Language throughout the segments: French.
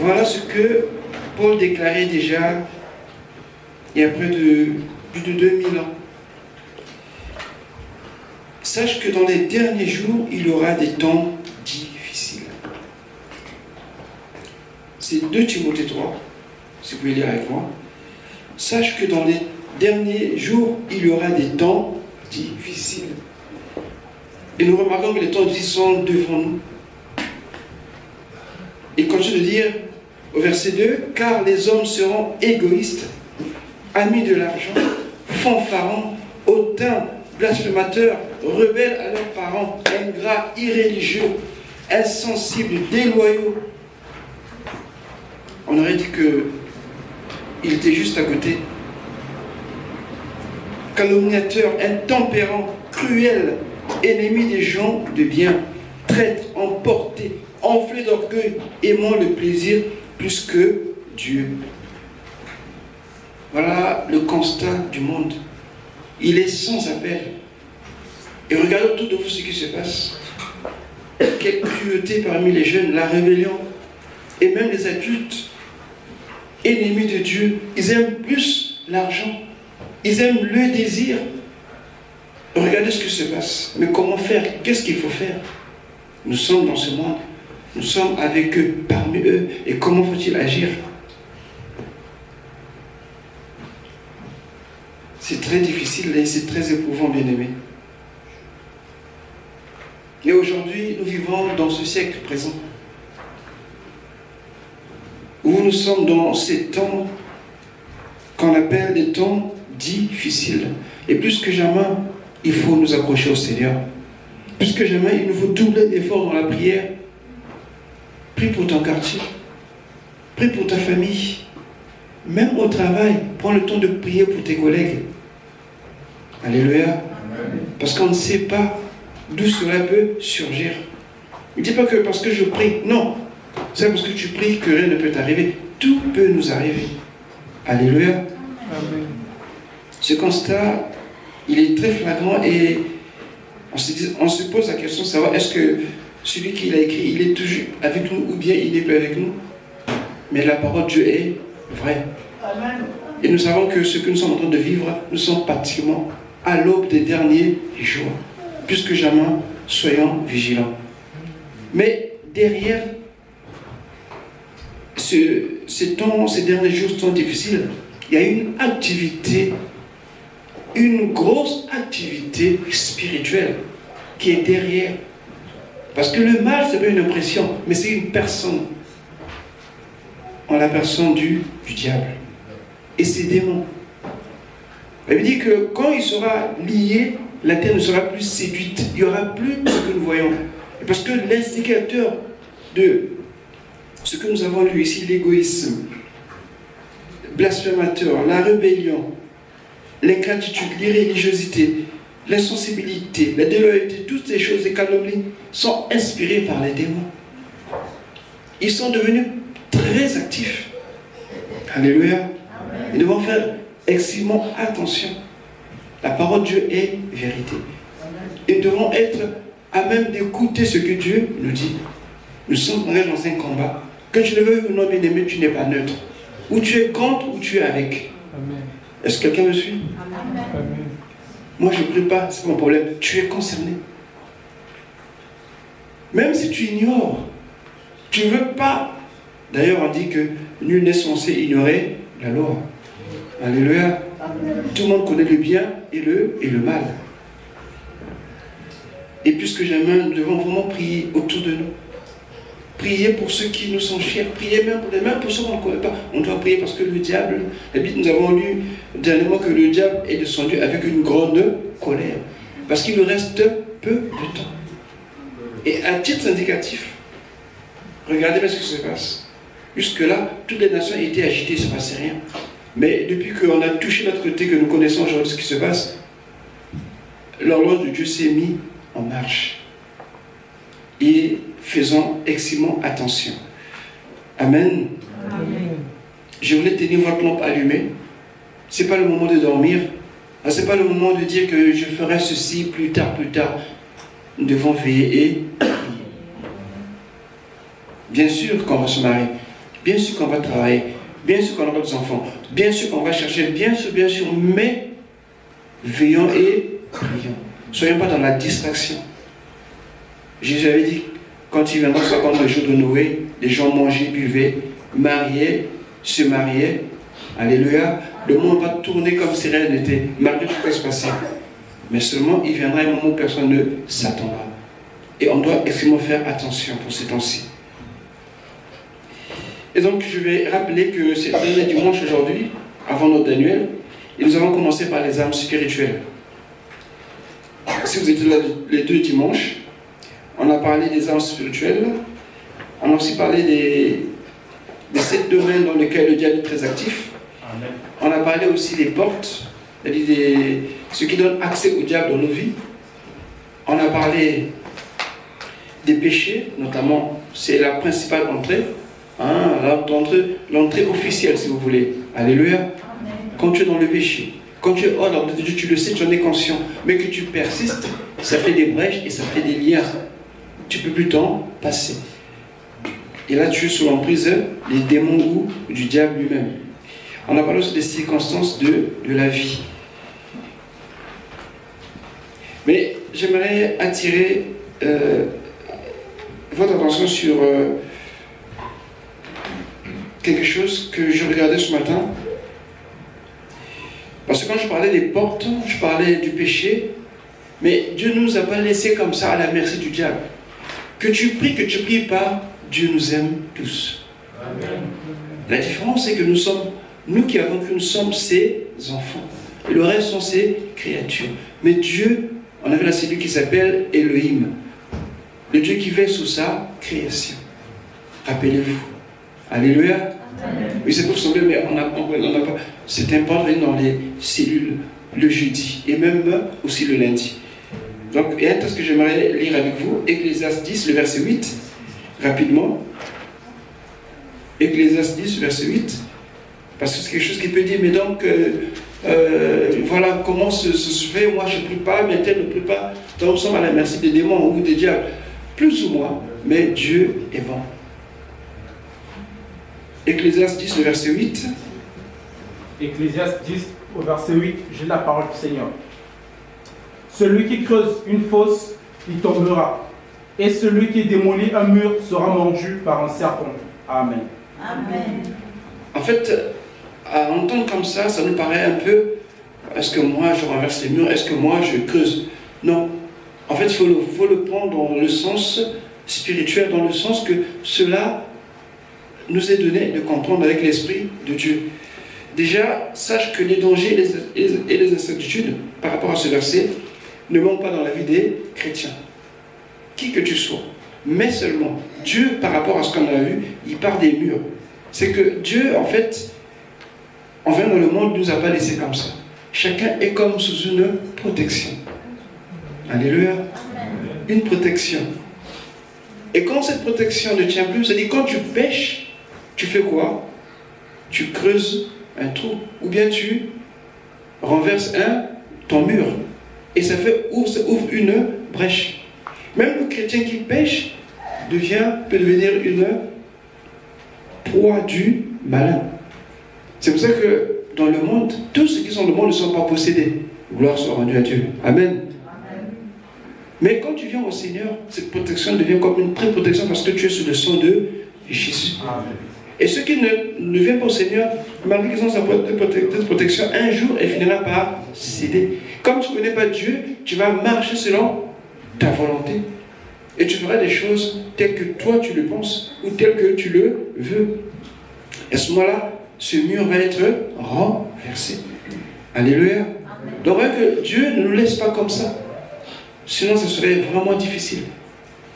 Voilà ce que Paul déclarait déjà il y a plus de 2000 ans. Sache que dans les derniers jours, il y aura des temps difficiles. C'est 2 Timothée 3, si vous pouvez lire avec moi. Sache que dans les derniers jours, il y aura des temps difficiles. Et nous remarquons que les temps difficiles sont devant nous. Il continue de dire au verset 2, « Car les hommes seront égoïstes, amis de l'argent, fanfarons, hautains, blasphémateurs, rebelles à leurs parents, ingrats, irréligieux, insensibles, déloyaux. » On aurait dit qu'il était juste à côté. Calomniateurs, intempérants, cruels, ennemis des gens de bien, traîtres, emportés, enflés d'orgueil, aimant le plaisir plus que Dieu. Voilà le constat du monde. Il est sans appel. Et regardez autour de vous ce qui se passe. Quelle cruauté parmi les jeunes, la rébellion, et même les adultes, ennemis de Dieu. Ils aiment plus l'argent. Ils aiment le désir. Regardez ce qui se passe. Mais comment faire? Qu'est-ce qu'il faut faire? Nous sommes dans ce monde. Nous sommes avec eux, parmi eux. Et comment faut-il agir? C'est très difficile et c'est très éprouvant, bien-aimés. Et aujourd'hui, nous vivons dans ce siècle présent, où nous sommes dans ces temps qu'on appelle des temps difficiles. Et plus que jamais, il faut nous accrocher au Seigneur. Plus que jamais, il nous faut doubler d'efforts dans la prière. Prie pour ton quartier. Prie pour ta famille. Même au travail, prends le temps de prier pour tes collègues. Alléluia. Parce qu'on ne sait pas d'où cela peut surgir. Ne dis pas que parce que je prie. Non. C'est parce que tu pries que rien ne peut t'arriver. Tout peut nous arriver. Alléluia. Amen. Ce constat, il est très flagrant et on se pose la question de savoir est-ce que celui qui l'a écrit, il est toujours avec nous ou bien il n'est plus avec nous. Mais la parole de Dieu est vraie. Amen. Et nous savons que ce que nous sommes en train de vivre, nous sommes pratiquement à l'aube des derniers jours. Plus que jamais, soyons vigilants. Mais derrière ces derniers jours sont difficiles, il y a une activité, une grosse activité spirituelle qui est derrière. Parce que le mal, ce n'est pas une impression, mais c'est une personne. En la personne du diable. Et ses démons. Elle dit que quand il sera lié, la terre ne sera plus séduite. Il n'y aura plus ce que nous voyons. Parce que l'instigateur de ce que nous avons lu ici, l'égoïsme, blasphémateur, la rébellion, l'ingratitude, l'irréligiosité, l'insensibilité, la déloyauté, toutes ces choses, les calomnies, sont inspirées par les démons. Ils sont devenus très actifs. Alléluia. Nous devons faire extrêmement attention. La parole de Dieu est vérité. Et nous devons être à même d'écouter ce que Dieu nous dit. Nous sommes dans un combat. Quand tu ne veux non bien-aimé, tu n'es pas neutre. Ou tu es contre ou tu es avec. Amen. Est-ce que quelqu'un me suit? Amen. Moi je ne prie pas, c'est mon problème. Tu es concerné. Même si tu ignores, tu ne veux pas. D'ailleurs on dit que nul n'est censé ignorer la loi. Alléluia. Amen. Tout le monde connaît le bien et le mal. Et plus que jamais, nous devons vraiment prier autour de nous. Prier pour ceux qui nous sont chers. Prier même pour ceux qu'on ne connaît pas. On doit prier parce que le diable, la Bible, nous avons lu dernièrement que le diable est descendu avec une grande colère. Parce qu'il nous reste peu de temps. Et à titre indicatif, regardez bien ce qui se passe. Jusque-là, toutes les nations étaient agitées, il ne se passait rien. Mais depuis qu'on a touché notre côté, que nous connaissons aujourd'hui ce qui se passe, l'horloge de Dieu s'est mise en marche. Et faisons extrêmement attention. Amen. Amen. Je voulais tenir votre lampe allumée. Ce n'est pas le moment de dormir. Ce n'est pas le moment de dire que je ferai ceci plus tard. Nous devons veiller et prier. Bien sûr qu'on va se marier. bien sûr qu'on va travailler, bien sûr qu'on aura des enfants, bien sûr qu'on va chercher, bien sûr, mais veillons et prions. Soyons pas dans la distraction. Jésus avait dit, quand il viendra, soit comme le jour de Noé, les gens mangeaient, buvaient, mariaient, se mariaient. Alléluia. Le monde va tourner comme si rien n'était, malgré tout ce qui va se passer. Mais seulement, il viendra un moment où personne ne s'attendra. Et on doit extrêmement faire attention pour ces temps-ci. Et donc, je vais rappeler que c'est le dernier dimanche aujourd'hui, avant notre annuel, et nous avons commencé par les armes spirituelles. Si vous étiez là les 2 dimanches, on a parlé des armes spirituelles, on a aussi parlé des 7 domaines dans lesquels le diable est très actif. Amen. On a parlé aussi des portes, c'est-à-dire ce qui donne accès au diable dans nos vies. On a parlé des péchés, notamment, c'est la principale entrée, l'entrée officielle, si vous voulez. Alléluia. Amen. Quand tu es dans le péché, quand tu es hors de Dieu, tu le sais, tu en es conscient, mais que tu persistes, ça fait des brèches et ça fait des liens. Tu ne peux plus t'en passer. Et là, tu es sous l'emprise des démons ou du diable lui-même. On a parlé aussi des circonstances de la vie. Mais j'aimerais attirer votre attention sur quelque chose que je regardais ce matin. Parce que quand je parlais des portes, je parlais du péché, mais Dieu ne nous a pas laissés comme ça à la merci du diable. Que tu pries pas, Dieu nous aime tous. Amen. La différence, c'est que nous qui avons cru, nous sommes ses enfants. Et le reste sont ses créatures. Mais Dieu, on avait là celui qui s'appelle Elohim. Le Dieu qui veille sur sa création. Rappelez-vous. Alléluia. Amen. Oui, c'est pour sembler, mais on n'a pas. C'est important dans les cellules le jeudi et même aussi le lundi. Donc, il y a un texte que j'aimerais lire avec vous, Ecclésiaste 10, le verset 8, rapidement. Ecclésiaste 10, verset 8, parce que c'est quelque chose qui peut dire, mais donc, voilà comment se fait, moi je ne prie pas, mais tel ne prie pas, donc nous sommes à la merci des démons ou des diables, plus ou moins, mais Dieu est bon. Ecclésiaste 10, le verset 8. Ecclésiaste 10, au verset 8, j'ai la parole du Seigneur. Celui qui creuse une fosse, il tombera. Et celui qui démolit un mur sera mordu par un serpent. Amen. Amen. En fait, à entendre comme ça nous paraît un peu, est-ce que moi je renverse les murs, est-ce que moi je creuse? Non. En fait, il faut le prendre dans le sens spirituel, dans le sens que cela nous est donné de comprendre avec l'Esprit de Dieu. Déjà, sache que les dangers et les incertitudes par rapport à ce verset ne manquent pas dans la vie des chrétiens. Qui que tu sois. Mais seulement, Dieu, par rapport à ce qu'on a vu, il part des murs. C'est que Dieu, en fait, en venant dans le monde, ne nous a pas laissés comme ça. Chacun est comme sous une protection. Alléluia. Une protection. Et quand cette protection ne tient plus, c'est-à-dire quand tu pêches, tu fais quoi? Tu creuses un trou, ou bien tu renverses ton mur, et ça ouvre une brèche. Même le chrétien qui pêche peut devenir une proie du malin. C'est pour ça que dans le monde, tous ceux qui sont dans le monde ne sont pas possédés. Gloire soit rendue à Dieu. Amen. Mais quand tu viens au Seigneur, cette protection devient comme une pré-protection parce que tu es sous le sang de Jésus. Amen. Et ceux qui ne viennent pas au Seigneur, malgré qu'ils ont cette protection, un jour, elle finira par céder. Comme tu ne connais pas Dieu, tu vas marcher selon ta volonté. Et tu feras des choses telles que toi tu le penses ou telles que tu le veux. Et à ce moment-là, ce mur va être renversé. Alléluia. Amen. Donc, que Dieu ne nous laisse pas comme ça. Sinon, ce serait vraiment difficile.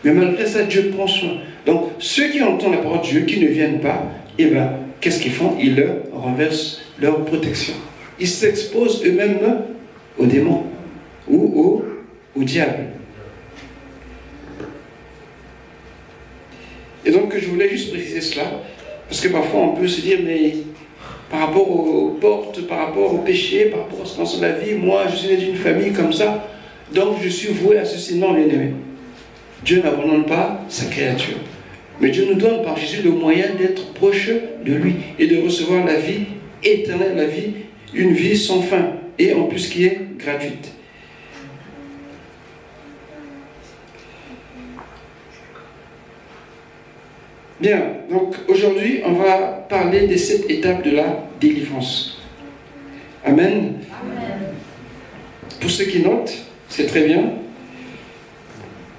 Mais malgré ça, Dieu prend soin. Donc, ceux qui entendent la parole de Dieu, qui ne viennent pas, eh bien, qu'est-ce qu'ils font? Ils renversent leur protection. Ils s'exposent eux-mêmes aux démons ou au diable. Et donc, je voulais juste préciser cela, parce que parfois, on peut se dire, mais par rapport aux portes, par rapport au péché, par rapport à ce qu'on sent la vie, moi, je suis né d'une famille comme ça, donc je suis voué à ceci. Non, bien aimé. Dieu n'abandonne pas sa créature. Mais Dieu nous donne par Jésus le moyen d'être proche de lui et de recevoir la vie éternelle, la vie, une vie sans fin et en plus qui est gratuite. Bien, donc aujourd'hui, on va parler des 7 étapes de la délivrance. Amen. Amen. Pour ceux qui notent, c'est très bien.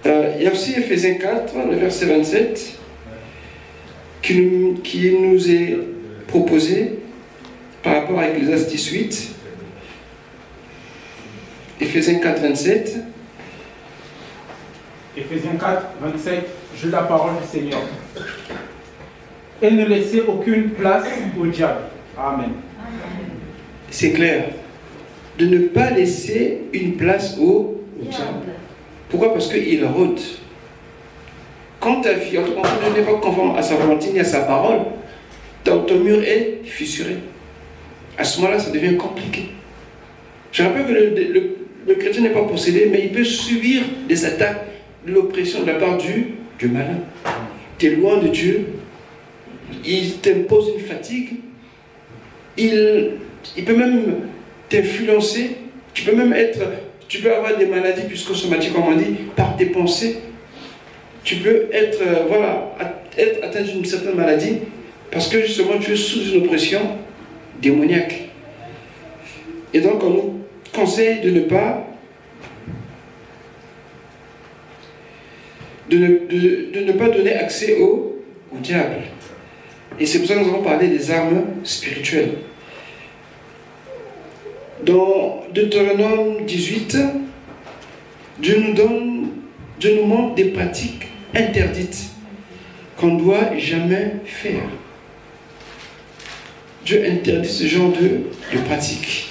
Il y a aussi Ephésiens 4, le verset 27, qui nous est proposé par rapport à Ecclésiaste 18. Ephésiens 4, 27. Ephésiens 4, 27, je la parole du Seigneur. Et ne laissez aucune place au diable. Amen. C'est clair. De ne pas laisser une place au diable. Pourquoi? Parce qu'il rôde. Quand ta vie, en tout cas, tu n'es pas conforme à sa volonté ni à sa parole, ton mur est fissuré. À ce moment-là, ça devient compliqué. Je rappelle que le chrétien n'est pas possédé, mais il peut subir des attaques, de l'oppression de la part du malin. Tu es loin de Dieu, il t'impose une fatigue, il peut même t'influencer, tu peux avoir des maladies psychosomatiques, comme on dit, par tes pensées. Tu peux être atteint d'une certaine maladie parce que justement tu es sous une oppression démoniaque. Et donc on nous conseille de ne pas donner accès au diable. Et c'est pour ça que nous allons parler des armes spirituelles. Dans Deutéronome 18, Dieu nous montre des pratiques interdites qu'on ne doit jamais faire. Dieu interdit ce genre de pratiques.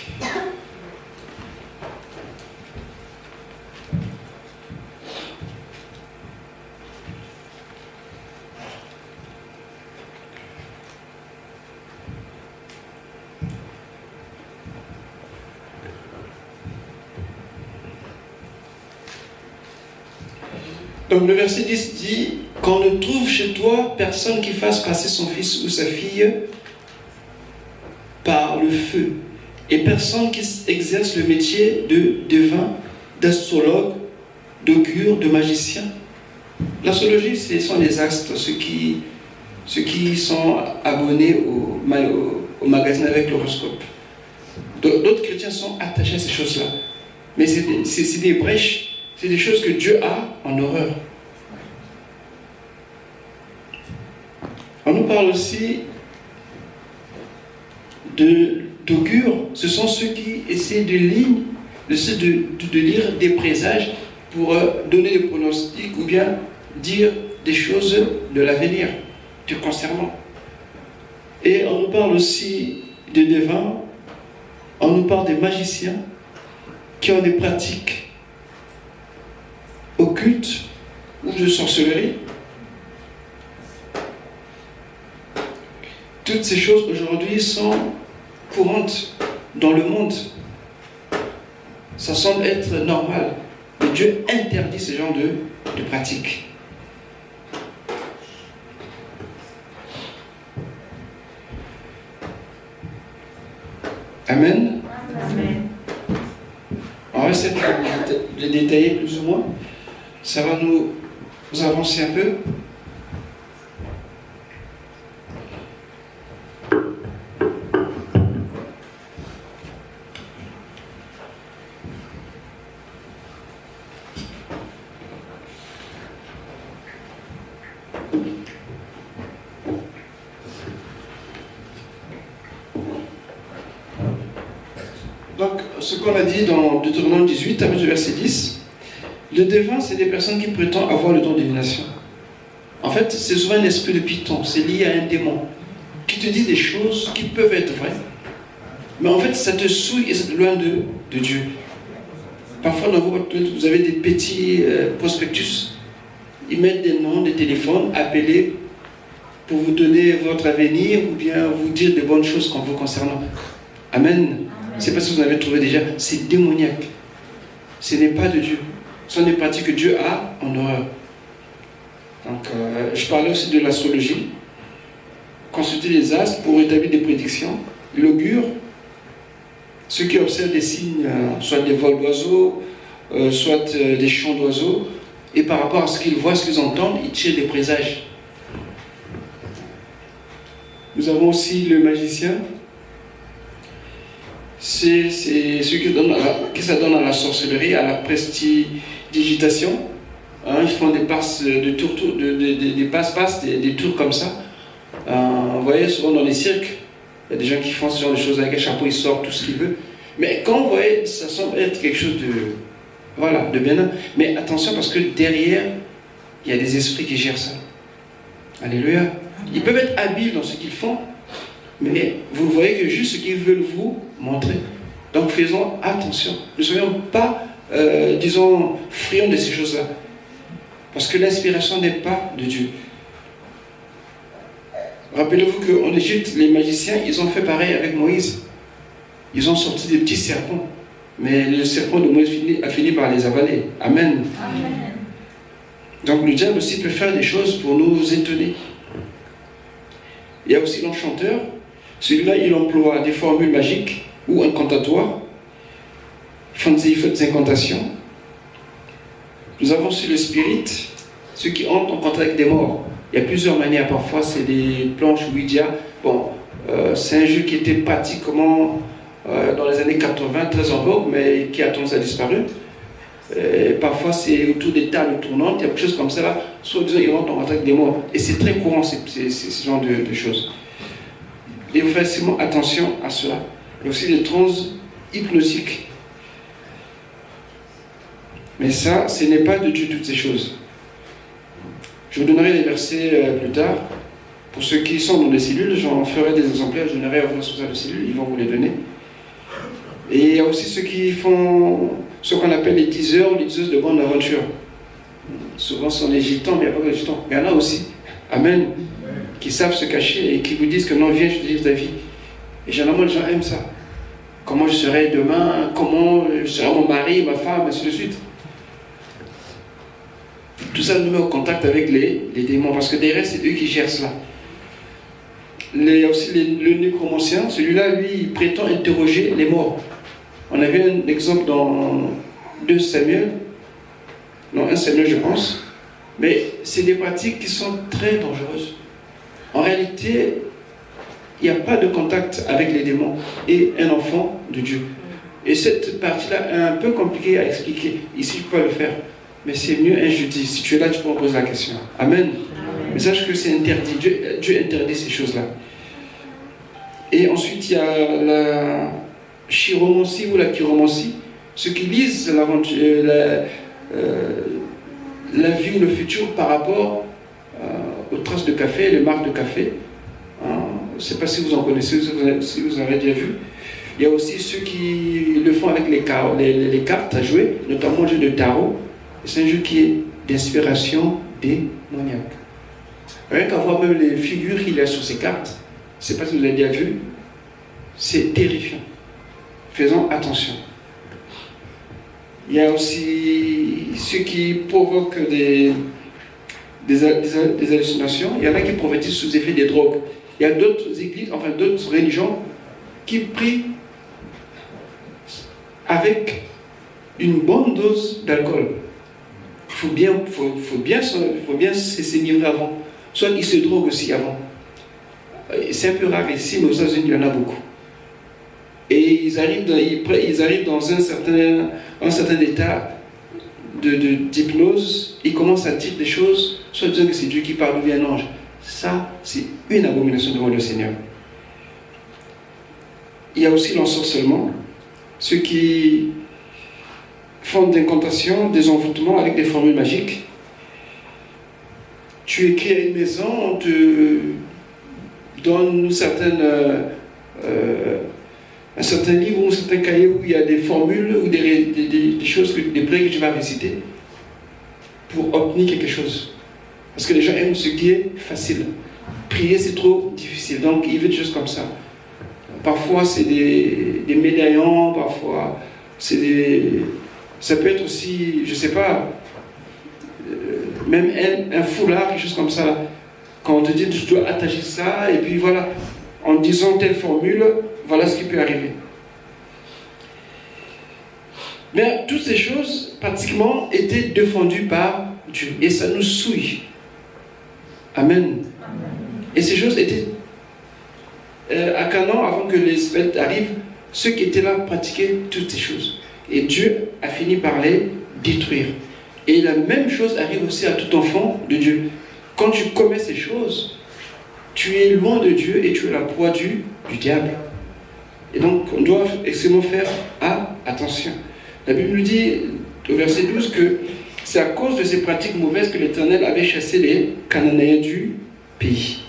Donc le verset 10 dit qu'on ne trouve chez toi personne qui fasse passer son fils ou sa fille par le feu, et personne qui exerce le métier de devin, d'astrologue, d'augure, de magicien. L'astrologie, ce sont les astres, ceux qui sont abonnés au magazine avec l'horoscope. D'autres chrétiens sont attachés à ces choses-là. Mais c'est des brèches. C'est des choses que Dieu a en horreur. On nous parle aussi d'augures. Ce sont ceux qui essaient de lire des présages pour donner des pronostics ou bien dire des choses de l'avenir, du concernant. Et on nous parle aussi de devins. On nous parle des magiciens qui ont des pratiques occultes ou de sorcellerie. Toutes ces choses aujourd'hui sont courantes dans le monde. Ça semble être normal. Mais Dieu interdit ce genre de pratiques. Amen. Amen. On va essayer de détailler plus ou moins. Ça va nous avancer un peu. Donc, ce qu'on a dit dans Deutéronome 18, avec le verset 10, le devin, c'est des personnes qui prétendent avoir le don de divination. En fait, c'est souvent un esprit de python, c'est lié à un démon, qui te dit des choses qui peuvent être vraies, mais en fait, ça te souille et c'est loin de Dieu. Parfois, dans vous avez des petits prospectus, ils mettent des noms, des téléphones, appelez pour vous donner votre avenir ou bien vous dire des bonnes choses en vous concernant. Amen. Je ne sais pas si vous en avez trouvé déjà, c'est démoniaque. Ce n'est pas de Dieu. Ce sont des pratiques que Dieu a en horreur. Donc, je parlais aussi de l'astrologie. Consulter les astres pour établir des prédictions. L'augure, ceux qui observent des signes, soit des vols d'oiseaux, soit des chants d'oiseaux, et par rapport à ce qu'ils voient, ce qu'ils entendent, ils tirent des présages. Nous avons aussi le magicien. C'est ceux qui s'adonnent à la sorcellerie, à la prestidigitation. Ils font des passes de tours, des passe-passe, des tours comme ça. Vous voyez souvent dans les cirques, il y a des gens qui font ce genre de choses avec un chapeau, ils sortent tout ce qu'ils veulent. Mais quand vous voyez, ça semble être quelque chose de bien. Mais attention parce que derrière, il y a des esprits qui gèrent ça. Alléluia. Ils peuvent être habiles dans ce qu'ils font, mais vous voyez que juste ce qu'ils veulent vous montrer. Donc faisons attention. Ne soyons pas, friands de ces choses-là. Parce que l'inspiration n'est pas de Dieu. Rappelez-vous qu'en Égypte, les magiciens, ils ont fait pareil avec Moïse. Ils ont sorti des petits serpents. Mais le serpent de Moïse a fini par les avaler. Amen. Amen. Donc le diable aussi peut faire des choses pour nous étonner. Il y a aussi l'enchanteur. Celui-là, il emploie des formules magiques ou incantatoires. Il fait des incantations. Nous avons aussi le spirit, ceux qui entrent en contact avec des morts. Il y a plusieurs manières. Parfois, c'est des planches Ouija. C'est un jeu qui était pratiquement dans les années 80, très en vogue, mais qui a tendance à disparaître. Parfois, c'est autour des tables tournantes. Il y a quelque chose comme ça là. Soit disant, ils rentrent en contact avec des morts. Et c'est très courant, ce genre de choses. Et vous faites facilement attention à cela. Il y a aussi les trans hypnotiques. Mais ça, ce n'est pas de Dieu toutes ces choses. Je vous donnerai des versets plus tard. Pour ceux qui sont dans les cellules, j'en ferai des exemplaires, je donnerai à vos responsables de cellules, ils vont vous les donner. Et il y a aussi ceux qui font ce qu'on appelle les teaseurs ou les teaseuses de bonne aventure. Souvent ce sont les gitans, mais il n'y a pas que les gitans. Il y en a aussi, amen, qui savent se cacher et qui vous disent que non, viens, je te dis ta vie. Et généralement, les gens aiment ça. Comment je serai demain, comment je serai mon mari, ma femme, ainsi de suite. Tout ça nous met au contact avec les démons, parce que derrière, c'est eux qui gèrent cela. Il y a aussi le nécromancien. Celui-là, lui, il prétend interroger les morts. On a vu un exemple dans 1 Samuel, je pense. Mais c'est des pratiques qui sont très dangereuses. En réalité, il n'y a pas de contact avec les démons et un enfant de Dieu. Et cette partie-là est un peu compliquée à expliquer. Ici, je peux le faire. Mais c'est mieux un jeudi. Si tu es là, tu peux me poser la question. Amen. Mais sache que c'est interdit. Dieu interdit ces choses-là. Et ensuite, il y a la chiromancie ou la chiromancie. Ceux qui lisent la vie ou le futur par rapport aux traces de café, les marques de café. Je ne sais pas si vous en connaissez, si vous avez déjà vu. Il y a aussi ceux qui le font avec les cartes à jouer, notamment le jeu de tarot. C'est un jeu qui est d'inspiration démoniaque. Rien qu'à voir même les figures qu'il y a sur ces cartes, je ne sais pas si vous l'avez déjà vu, c'est terrifiant. Faisons attention. Il y a aussi ceux qui provoquent des hallucinations. Il y en a qui prophétisent sous effet des drogues. Il y a d'autres églises, enfin d'autres religions qui prient avec une bonne dose d'alcool. Il faut bien s'énivrer avant. Soit ils se droguent aussi avant. C'est un peu rare ici, mais aux États-Unis, il y en a beaucoup. Et ils arrivent dans un certain état d'hypnose. Ils commencent à dire des choses, soit disant que c'est Dieu qui parle ou bien un ange. Ça, c'est une abomination devant le Seigneur. Il y a aussi l'ensorcellement. Ceux qui font des incantations, des envoûtements avec des formules magiques. Tu écris à une maison, on te donne un certain livre ou un certain cahier où il y a des formules ou des choses, des prières que tu vas réciter pour obtenir quelque chose. Parce que les gens aiment ce qui est facile. Prier, c'est trop difficile. Donc, ils veulent des choses comme ça. Parfois, c'est des médaillons, parfois, ça peut être aussi, je ne sais pas, même un foulard, quelque chose comme ça. Là. Quand on te dit tu dois attacher ça, et puis voilà, en disant telle formule, voilà ce qui peut arriver. Mais toutes ces choses, pratiquement, étaient défendues par Dieu. Et ça nous souille. Amen. Et ces choses étaient à Canaan, avant que les Israélites arrivent, ceux qui étaient là pratiquaient toutes ces choses. Et Dieu a fini par les détruire. Et la même chose arrive aussi à tout enfant de Dieu. Quand tu commets ces choses, tu es loin de Dieu et tu es la proie du diable. Et donc, on doit extrêmement faire attention. La Bible nous dit, au verset 12, que c'est à cause de ces pratiques mauvaises que l'Éternel avait chassé les Cananéens du pays.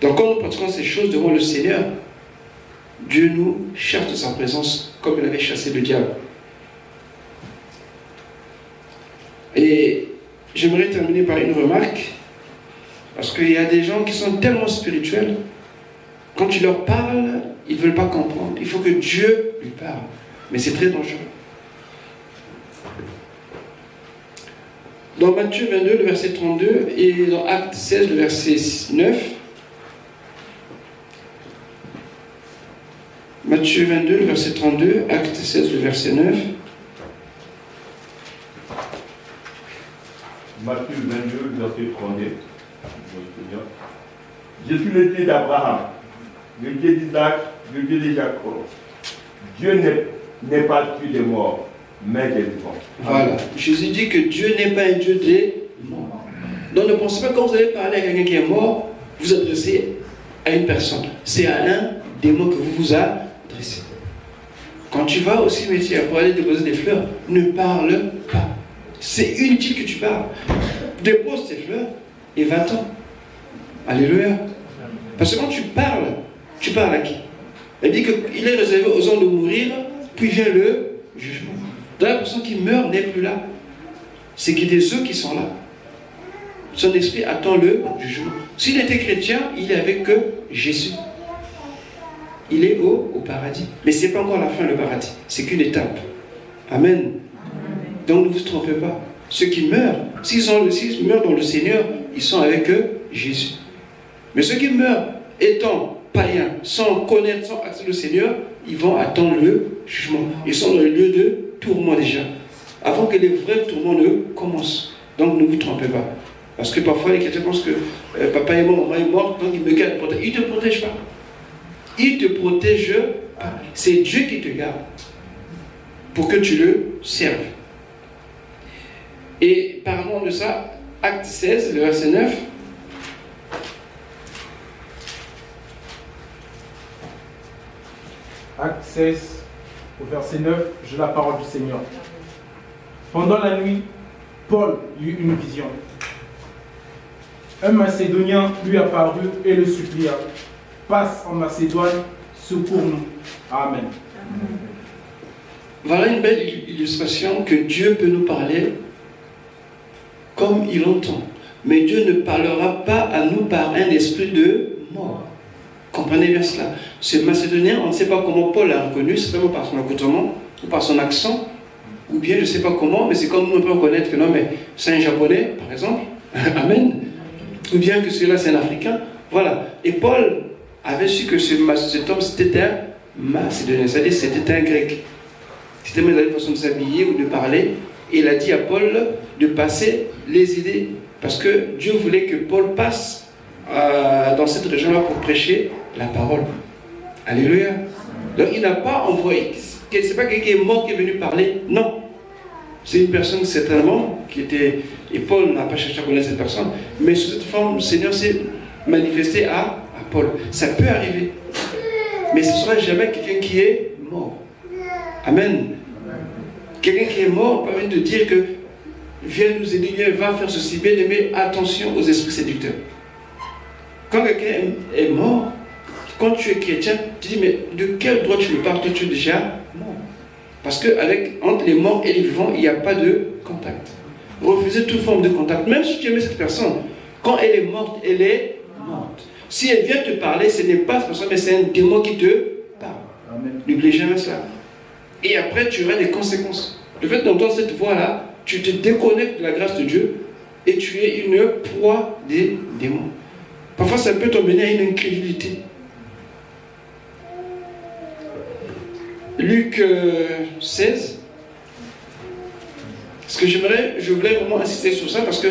Donc, quand nous pratiquons ces choses devant le Seigneur, Dieu nous chasse de sa présence comme il avait chassé le diable. Et j'aimerais terminer par une remarque, parce qu'il y a des gens qui sont tellement spirituels, quand tu leur parles, ils ne veulent pas comprendre. Il faut que Dieu lui parle. Mais c'est très dangereux. Dans Matthieu 22, le verset 32, et dans Acte 16, le verset 9, Matthieu 22, le verset 32, Acte 16, le verset 9. Matthieu 22, verset 32. Je suis le Dieu d'Abraham, le Dieu d'Isaac, le Dieu de Jacob. Dieu n'est pas Dieu des morts, mais des vivants. Voilà. Jésus dit que Dieu n'est pas un Dieu des morts. Donc ne pensez pas quand vous allez parler à quelqu'un qui est mort, vous adressez à une personne. C'est à l'un des mots que vous vous adressez. Quand tu vas au cimetière pour aller déposer des fleurs, ne parle pas. C'est inutile que tu parles. Dépose tes fleurs et va-t'en. Alléluia. Parce que quand tu parles à qui? Elle dit qu'il est réservé aux hommes de mourir, puis vient le jugement. Donc la personne qui meurt n'est plus là. C'est qu'il y a des eux qui sont là. Son esprit attend le jugement. S'il était chrétien, il est avec Jésus. Il est au paradis. Mais ce n'est pas encore la fin, le paradis. C'est qu'une étape. Amen. Donc ne vous trompez pas. Ceux qui meurent, s'ils meurent dans le Seigneur, ils sont avec Jésus. Mais ceux qui meurent étant païens, sans connaître, sans accéder au Seigneur, ils vont attendre le jugement. Ils sont dans le lieu de tourment déjà, avant que les vrais tourments ne commencent. Donc ne vous trompez pas. Parce que parfois les chrétiens pensent que papa est mort, maman est morte, donc il me garde. Il ne te protège pas. Il ne te protège pas. C'est Dieu qui te garde pour que tu le serves. Et parlons de ça, Acte 16, le verset 9. Acte 16, au verset 9, j'ai la parole du Seigneur. Pendant la nuit, Paul eut une vision. Un Macédonien lui apparut et le supplia. Passe en Macédoine, secours-nous. Amen. Voilà une belle illustration que Dieu peut nous parler comme il entend. Mais Dieu ne parlera pas à nous par un esprit de mort. Comprenez bien cela. Ce Macédonien, on ne sait pas comment Paul l'a reconnu, c'est vraiment par son accoutrement, ou par son accent, ou bien je ne sais pas comment, mais c'est comme nous on peut reconnaître que non, mais c'est un Japonais, par exemple. Amen. Ou bien que celui-là c'est un Africain. Voilà. Et Paul avait su que cet homme c'était un Macédonien, c'est-à-dire c'était un Grec. C'était même la façon de s'habiller ou de parler. Et il a dit à Paul de passer les idées. Parce que Dieu voulait que Paul passe dans cette région-là pour prêcher la parole. Alléluia. Donc il n'a pas envoyé. Ce n'est pas quelqu'un qui est mort qui est venu parler. Non. C'est une personne certainement qui était... Et Paul n'a pas cherché à connaître cette personne. Mais sous cette forme, le Seigneur s'est manifesté à Paul. Ça peut arriver. Mais ce ne sera jamais quelqu'un qui est mort. Amen. Quelqu'un qui est mort permet de dire que viens nous aider, viens, va faire ceci, bien aimé, attention aux esprits séducteurs. Quand quelqu'un est mort, quand tu es chrétien, tu dis, mais de quel droit tu me parles? Toi, tu es déjà mort. Parce que entre les morts et les vivants, il n'y a pas de contact. Refusez toute forme de contact. Même si tu aimais cette personne, quand elle est morte, elle est morte. Si elle vient te parler, ce n'est pas cette personne, mais c'est un démon qui te parle. N'oublie jamais cela. Et après, tu auras des conséquences. Le fait d'entendre cette voix-là, tu te déconnectes de la grâce de Dieu et tu es une proie des démons. Parfois, ça peut t'emmener à une incrédulité. Luc 16. Ce que je voulais vraiment insister sur ça parce que,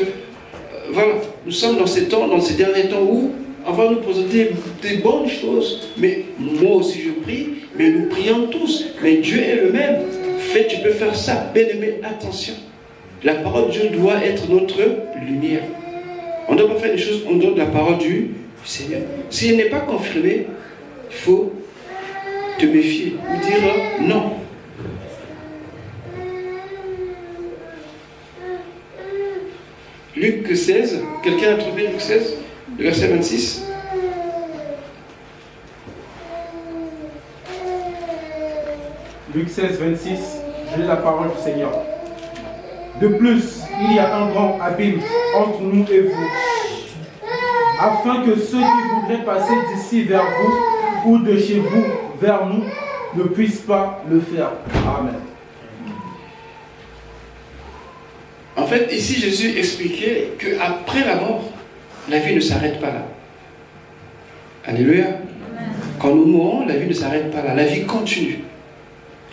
voilà, nous sommes dans ces temps, dans ces derniers temps où on va nous présenter des bonnes choses. Mais moi aussi je prie, mais nous prions tous. Mais Dieu est le même. Tu peux faire ça. Bien-aimé, attention. La parole de Dieu doit être notre lumière. On ne doit pas faire des choses en dehors de la parole du Seigneur. Si elle n'est pas confirmée, il faut te méfier ou dire non. Luc 16, quelqu'un a trouvé Luc 16, le verset 26. Luc 16, 26, je lis la parole du Seigneur. De plus, il y a un grand abîme entre nous et vous, afin que ceux qui voudraient passer d'ici vers vous ou de chez vous vers nous ne puissent pas le faire. Amen. En fait, ici, Jésus expliquait qu'après la mort, la vie ne s'arrête pas là. Alléluia. Quand nous mourons, la vie ne s'arrête pas là. La vie continue.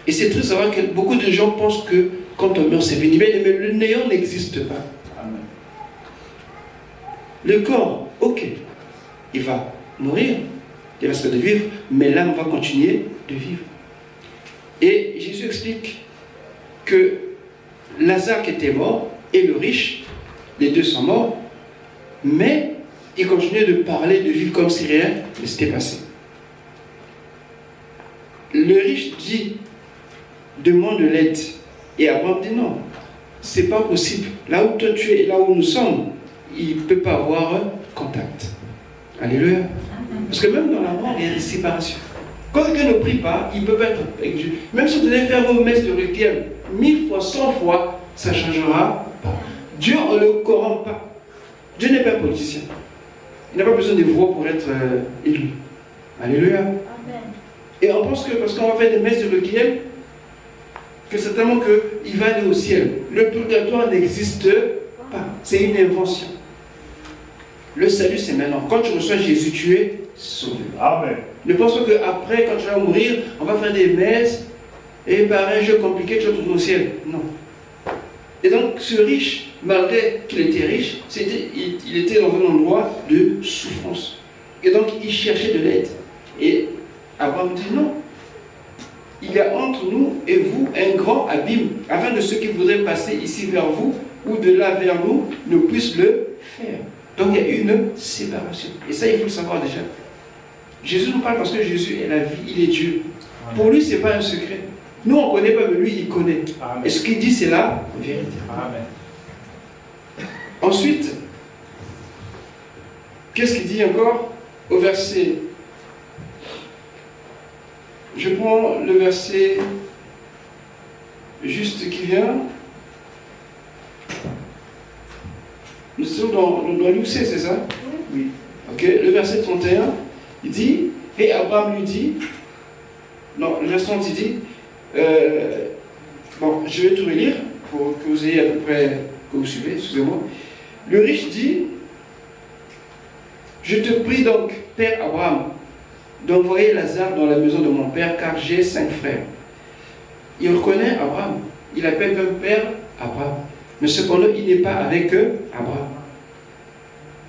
Et c'est triste de savoir que beaucoup de gens pensent que quand on meurt, c'est fini. Mais le néant n'existe pas. Amen. Le corps, ok, il va mourir, il va se de vivre, mais l'âme va continuer de vivre. Et Jésus explique que Lazare qui était mort et le riche, les deux sont morts, mais il continuait de parler, de vivre comme si rien ne s'était passé. Le riche dit, demande de l'aide. Et Abraham dit non, c'est pas possible. Là où toi tu es, là où nous sommes, il ne peut pas avoir contact. Alléluia. Parce que même dans la mort, il y a des séparations. Quand quelqu'un ne prie pas, il ne peut pas être avec Dieu. Même si vous devez faire vos messes de requiem 1000 fois, 100 fois, ça ne changera pas. Dieu, on ne le corrompt pas. Dieu n'est pas un politicien. Il n'a pas besoin de voix pour être élu. Alléluia. Amen. Et on pense que parce qu'on va faire des messes de requiem, que certainement qu'il va aller au ciel. Le purgatoire n'existe pas. C'est une invention. Le salut, c'est maintenant. Quand tu reçois Jésus, tu es sauvé. Amen. Ne pense pas qu'après, quand tu vas mourir, on va faire des messes et par un jeu compliqué, tu vas trouver au ciel. Non. Et donc, ce riche, malgré qu'il était riche, il était dans un endroit de souffrance. Et donc, il cherchait de l'aide. Et Abraham dit non. Il y a entre nous et vous un grand abîme, afin que ceux qui voudraient passer ici vers vous ou de là vers nous ne puissent le faire. Donc il y a une séparation. Et ça, il faut le savoir déjà. Jésus nous parle parce que Jésus est la vie, il est Dieu. Amen. Pour lui, ce n'est pas un secret. Nous, on ne connaît pas, mais lui, il connaît. Amen. Et ce qu'il dit, c'est la vérité. Amen. Ensuite, qu'est-ce qu'il dit encore au verset? Je prends le verset juste qui vient. Nous sommes dans Luc 16, c'est ça? Oui. Ok, le verset 31, il dit, et Abraham lui dit, non, le verset 30, il dit, bon, je vais tout relire pour que vous ayez à peu près, que vous suivez, excusez-moi. Le riche dit, je te prie donc, Père Abraham, d'envoyer Lazare dans la maison de mon père, car j'ai 5 frères. Il reconnaît Abraham. Il appelle même Père Abraham. Mais cependant, il n'est pas avec Abraham.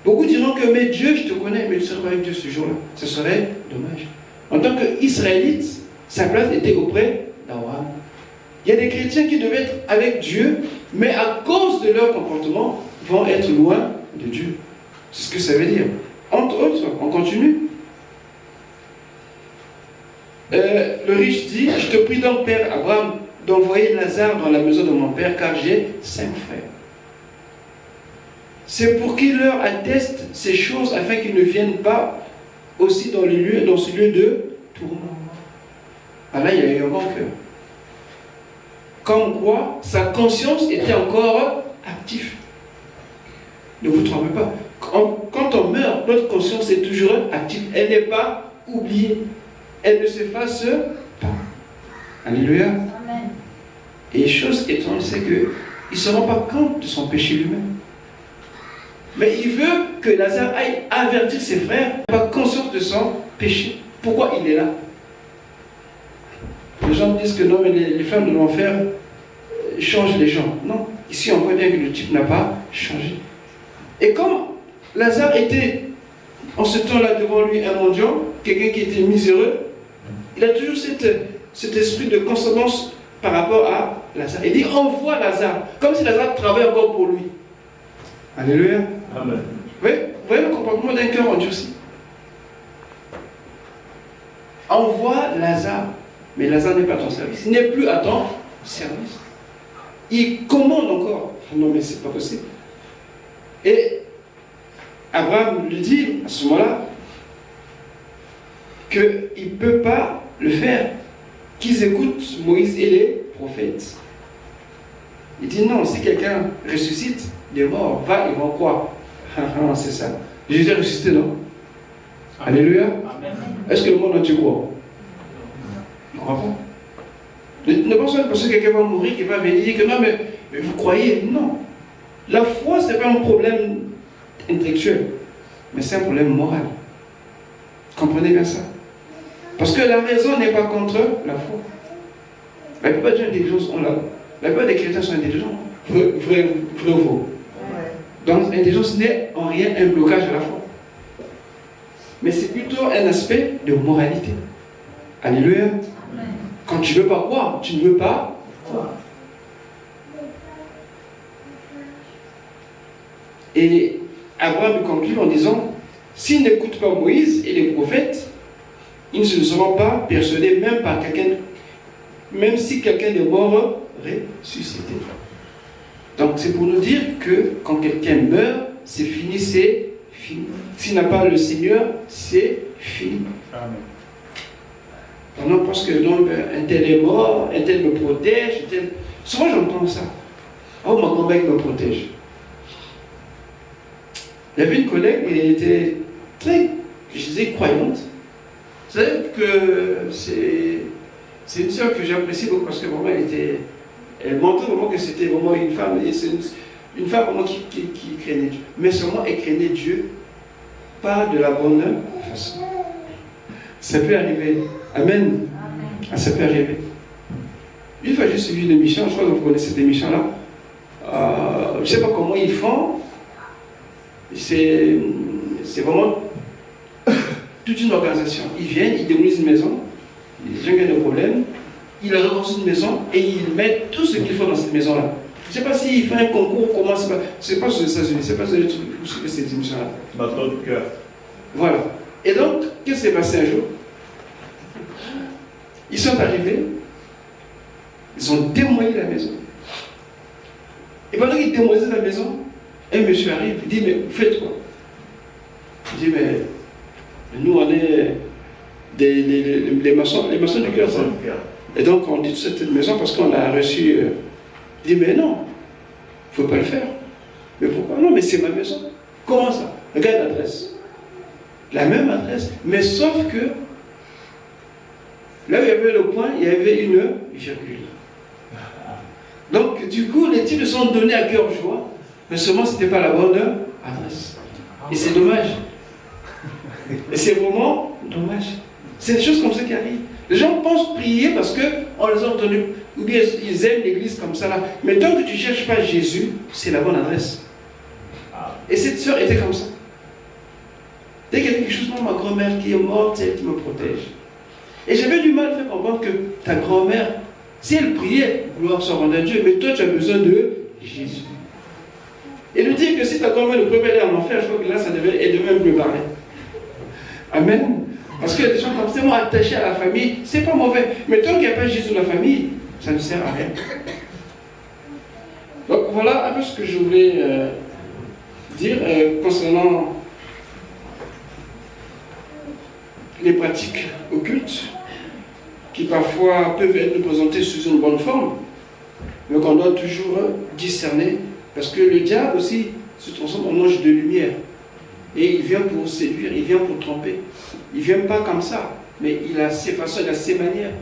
Beaucoup diront que, mais Dieu, je te connais, mais tu ne serais pas avec Dieu ce jour-là. Ce serait dommage. En tant qu'Israélite, sa place était auprès d'Abraham. Il y a des chrétiens qui devaient être avec Dieu, mais à cause de leur comportement, vont être loin de Dieu. C'est ce que ça veut dire. Entre autres, on continue. Le riche dit, je te prie donc, Père Abraham, d'envoyer Lazare dans la maison de mon père, car j'ai 5 frères. C'est pour qu'il leur atteste ces choses, afin qu'ils ne viennent pas aussi dans ce lieu de tourment. Ah là, il y a eu un bon cœur. Comme quoi, sa conscience était encore active. Ne vous trompez pas. Quand on meurt, notre conscience est toujours active. Elle n'est pas oubliée. Elle ne s'efface pas. Alléluia. Amen. Et chose étrange, c'est qu'il ne se rend pas compte de son péché lui-même. Mais il veut que Lazare aille avertir ses frères, pas conscience de son péché. Pourquoi il est là? Les gens disent que non, mais les femmes de l'enfer changent les gens. Non, ici on voit bien que le type n'a pas changé. Et comme Lazare était en ce temps-là devant lui un mendiant, quelqu'un qui était miséreux, il a toujours cet esprit de consonance par rapport à Lazare. Il dit envoie Lazare, comme si Lazare travaillait encore pour lui. Alléluia. Amen. Vous voyez le comportement d'un cœur endurci. Envoie Lazare, mais Lazare n'est pas à ton service. Il n'est plus à ton service. Il commande encore. Non, mais c'est pas possible. Et Abraham lui dit à ce moment-là qu'il ne peut pas le faire, qu'ils écoutent Moïse et les prophètes. Il dit non, si quelqu'un ressuscite des morts, va, ils vont quoi? C'est ça. Jésus est ressuscité, non? Alléluia. Amen. Est-ce que le monde entier croit? Il ne croit pas. Ne pensez pas parce que quelqu'un va mourir, qu'il va venir dire que non, mais vous croyez? Non. La foi, ce n'est pas un problème intellectuel, mais c'est un problème moral. Comprenez bien ça. Parce que la raison n'est pas contre la foi. La plupart des gens intelligents ont la plupart des chrétiens sont intelligents. Vrai ou faux? Donc l'intelligence n'est en rien un blocage à la foi. Mais c'est plutôt un aspect de moralité. Alléluia. Quand tu ne veux pas croire, tu ne veux pas croire. Et Abraham conclut en disant, s'ils n'écoutent pas Moïse et les prophètes, ils ne se seront pas persuadés même par quelqu'un, même si quelqu'un est mort ressuscité. Donc c'est pour nous dire que quand quelqu'un meurt, c'est fini, c'est fini. S'il n'a pas le Seigneur, c'est fini. Amen. On pense que donc, un tel est mort, un tel me protège, un tel... Souvent j'entends ça. Oh, ma grand-mère me protège. Il y avait une collègue, elle était très, je disais, croyante. Vous savez que c'est une sœur que j'apprécie beaucoup parce que vraiment elle montrait vraiment que c'était vraiment une femme, et c'est une femme vraiment qui craignait Dieu. Mais seulement elle craignait Dieu, pas de la bonne façon. Ça peut arriver. Amen. Ah, ça peut arriver. Une fois j'ai suivi une émission, je crois que vous connaissez cette émission-là. Je ne sais pas comment ils font. C'est vraiment toute une organisation. Ils viennent, ils démolissent une maison, les gens qui ont des problèmes, ils reconstruisent une maison et ils mettent tout ce qu'il faut dans cette maison-là. Je ne sais pas s'ils font un concours, comment c'est pas aux États-Unis, c'est pas sur les trucs, vous suivez cette émission-là. Bâton de cœur. Voilà. Et donc, qu'est-ce qui s'est passé un jour? Ils sont arrivés, ils ont démoli la maison. Et pendant qu'ils démolissaient la maison, un monsieur arrive, il dit, mais vous faites quoi? Il dit, mais nous on est les maçons du cœur. Et donc on dit cette maison parce qu'on a reçu. Il dit, mais non, il ne faut pas le faire. Mais pourquoi? Non, mais c'est ma maison. Comment ça? Regarde l'adresse. La même adresse, mais sauf que là où il y avait le point, il y avait une virgule. Donc du coup, les types se sont donnés à cœur joie, mais seulement ce n'était pas la bonne adresse. Et c'est dommage. Et c'est vraiment dommage. C'est des choses comme ça qui arrivent. Les gens pensent prier parce qu'on les a entendus, ou bien ils aiment l'église comme ça là. Mais tant que tu ne cherches pas Jésus, c'est la bonne adresse. Et cette sœur était comme ça. Dès qu'il y a quelque chose, ma grand-mère qui est morte, c'est elle qui me protège. Et j'avais du mal à faire comprendre que ta grand-mère, si elle priait, gloire soit rendue à Dieu, mais toi tu as besoin de Jésus. Et de dire que si ta grand-mère ne peut pas aller en enfer, je crois que là, elle devait même plus parler. Amen. Parce que les gens sont tellement attachés à la famille, c'est pas mauvais. Mais tant qu'il n'y a pas Jésus dans la famille, ça ne sert à rien. Donc voilà un peu ce que je voulais dire concernant les pratiques occultes qui parfois peuvent être présentées sous une bonne forme, mais qu'on doit toujours discerner, parce que le diable aussi se transforme en ange de lumière. Et il vient pour séduire, il vient pour tromper. Il ne vient pas comme ça, mais il a ses façons, il a ses manières.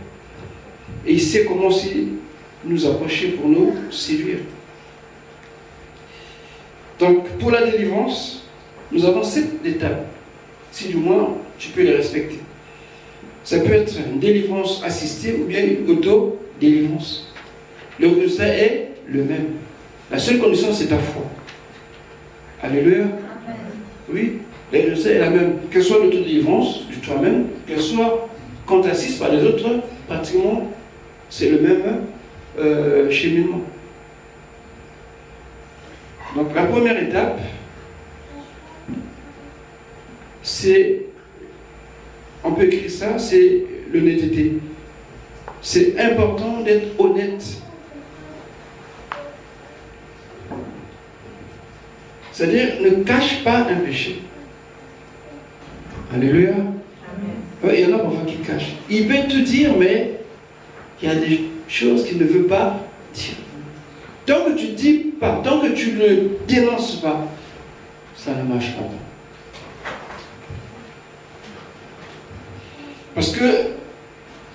Et il sait comment aussi nous approcher pour nous séduire. Donc, pour la délivrance, nous avons 7 étapes. Si du moins, tu peux les respecter. Ça peut être une délivrance assistée ou bien une auto-délivrance. Le résultat est le même. La seule condition, c'est ta foi. Alléluia. Oui, le résultat est la même. Qu'elle soit l'autodélivrance de toi-même, qu'elle soit quand tu assistes par les autres, pratiquement, c'est le même cheminement. Donc la première étape, c'est, on peut écrire ça, c'est l'honnêteté. C'est important d'être honnête. C'est-à-dire, ne cache pas un péché. Alléluia. Il y en a parfois qui cachent. Il veut tout dire, mais il y a des choses qu'il ne veut pas dire. Tant que tu ne dis pas, tant que tu ne dénonces pas, ça ne marche pas. Parce que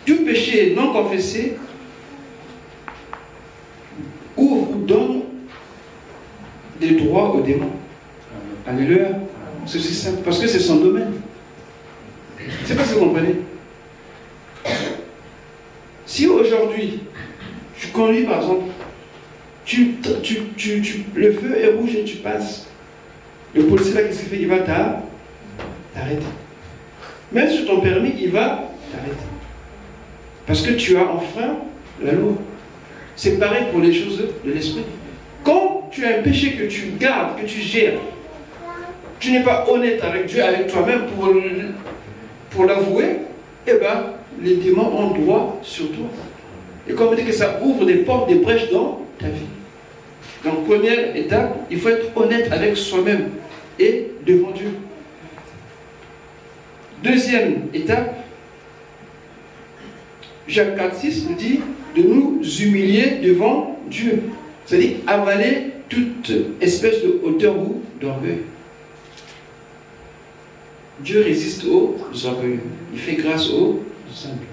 tout péché non confessé ouvre ou donne des droits aux démons. Alléluia. C'est aussi simple. Parce que c'est son domaine. C'est pas si vous comprenez. Si aujourd'hui, tu conduis par exemple, le feu est rouge et tu passes, le policier là, qu'est-ce qu'il fait? Il va t'arrêter. Même sur ton permis, il va t'arrêter. Parce que tu as enfreint la loi. C'est pareil pour les choses de l'esprit. Quand tu as un péché que tu gardes, que tu gères, tu n'es pas honnête avec Dieu, avec toi-même pour l'avouer, eh bien, les démons ont droit sur toi. Et comme on dit que ça ouvre des portes, des brèches dans ta vie. Donc, première étape, il faut être honnête avec soi-même et devant Dieu. Deuxième étape, Jacques 4,6 nous dit de nous humilier devant Dieu. C'est-à-dire avaler toute espèce de hauteur ou d'orgueil. Dieu résiste aux orgueilleux. Il fait grâce aux simples.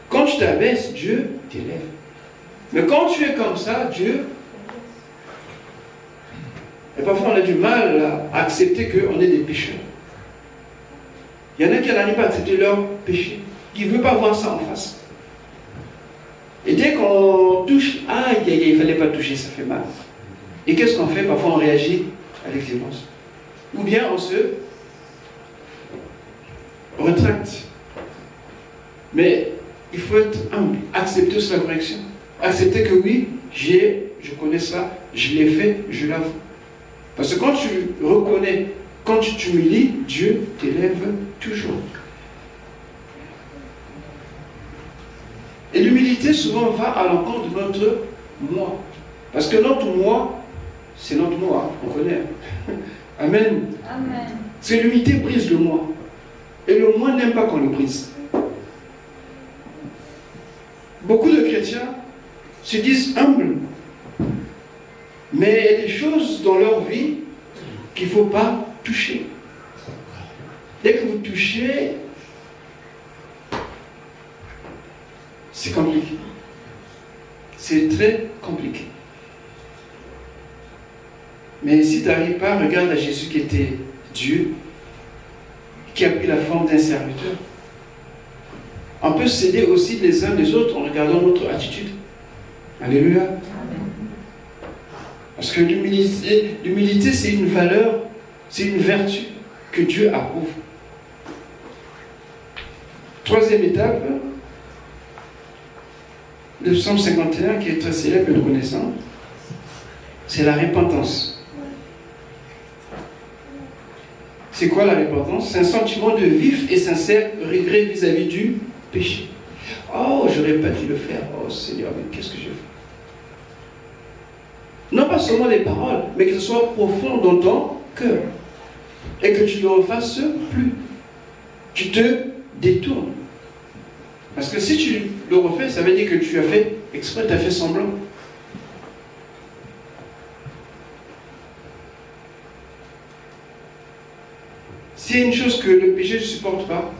Quand tu t'abaisses, Dieu t'élève. Mais quand tu es comme ça, Dieu... Et parfois on a du mal à accepter qu'on est des pécheurs. Il y en a qui n'arrivent pas à accepter leur péché. Qui ne veulent pas voir ça en face. Et dès qu'on touche, aïe, aïe, il ne fallait pas toucher, ça fait mal. Et qu'est-ce qu'on fait? Parfois on réagit avec violence. Ou bien on se retracte. Mais il faut être humble, accepter aussi la correction. Accepter que oui, je connais ça, je l'ai fait, je l'avoue. Parce que quand tu reconnais, quand tu t'humilies, Dieu t'élève toujours. Et l'humilité souvent va à l'encontre de notre moi. Parce que notre moi, c'est notre moi, on connaît. Amen. Amen. Parce que l'humilité brise le moi. Et le moi n'aime pas qu'on le brise. Beaucoup de chrétiens se disent humbles. Mais il y a des choses dans leur vie qu'il ne faut pas toucher. Dès que vous touchez, c'est compliqué. C'est très compliqué. Mais si tu n'arrives pas, regarde à Jésus qui était Dieu, qui a pris la forme d'un serviteur. On peut s'aider aussi les uns les autres en regardant notre attitude. Alléluia. Parce que l'humilité, c'est une valeur, c'est une vertu que Dieu approuve. Troisième étape, le psaume 51, qui est très célèbre et nous connaissons, c'est la repentance. C'est quoi la repentance? C'est un sentiment de vif et sincère regret vis-à-vis du péché. Oh, j'aurais pas dû le faire. Oh Seigneur, mais qu'est-ce que j'ai fait? Non pas seulement des paroles, mais que ce soit profond dans ton cœur. Et que tu ne le refasses plus. Tu te détournes. Parce que si tu le refais, ça veut dire que tu as fait exprès, tu as fait semblant. S'il y a une chose que le péché ne supporte pas,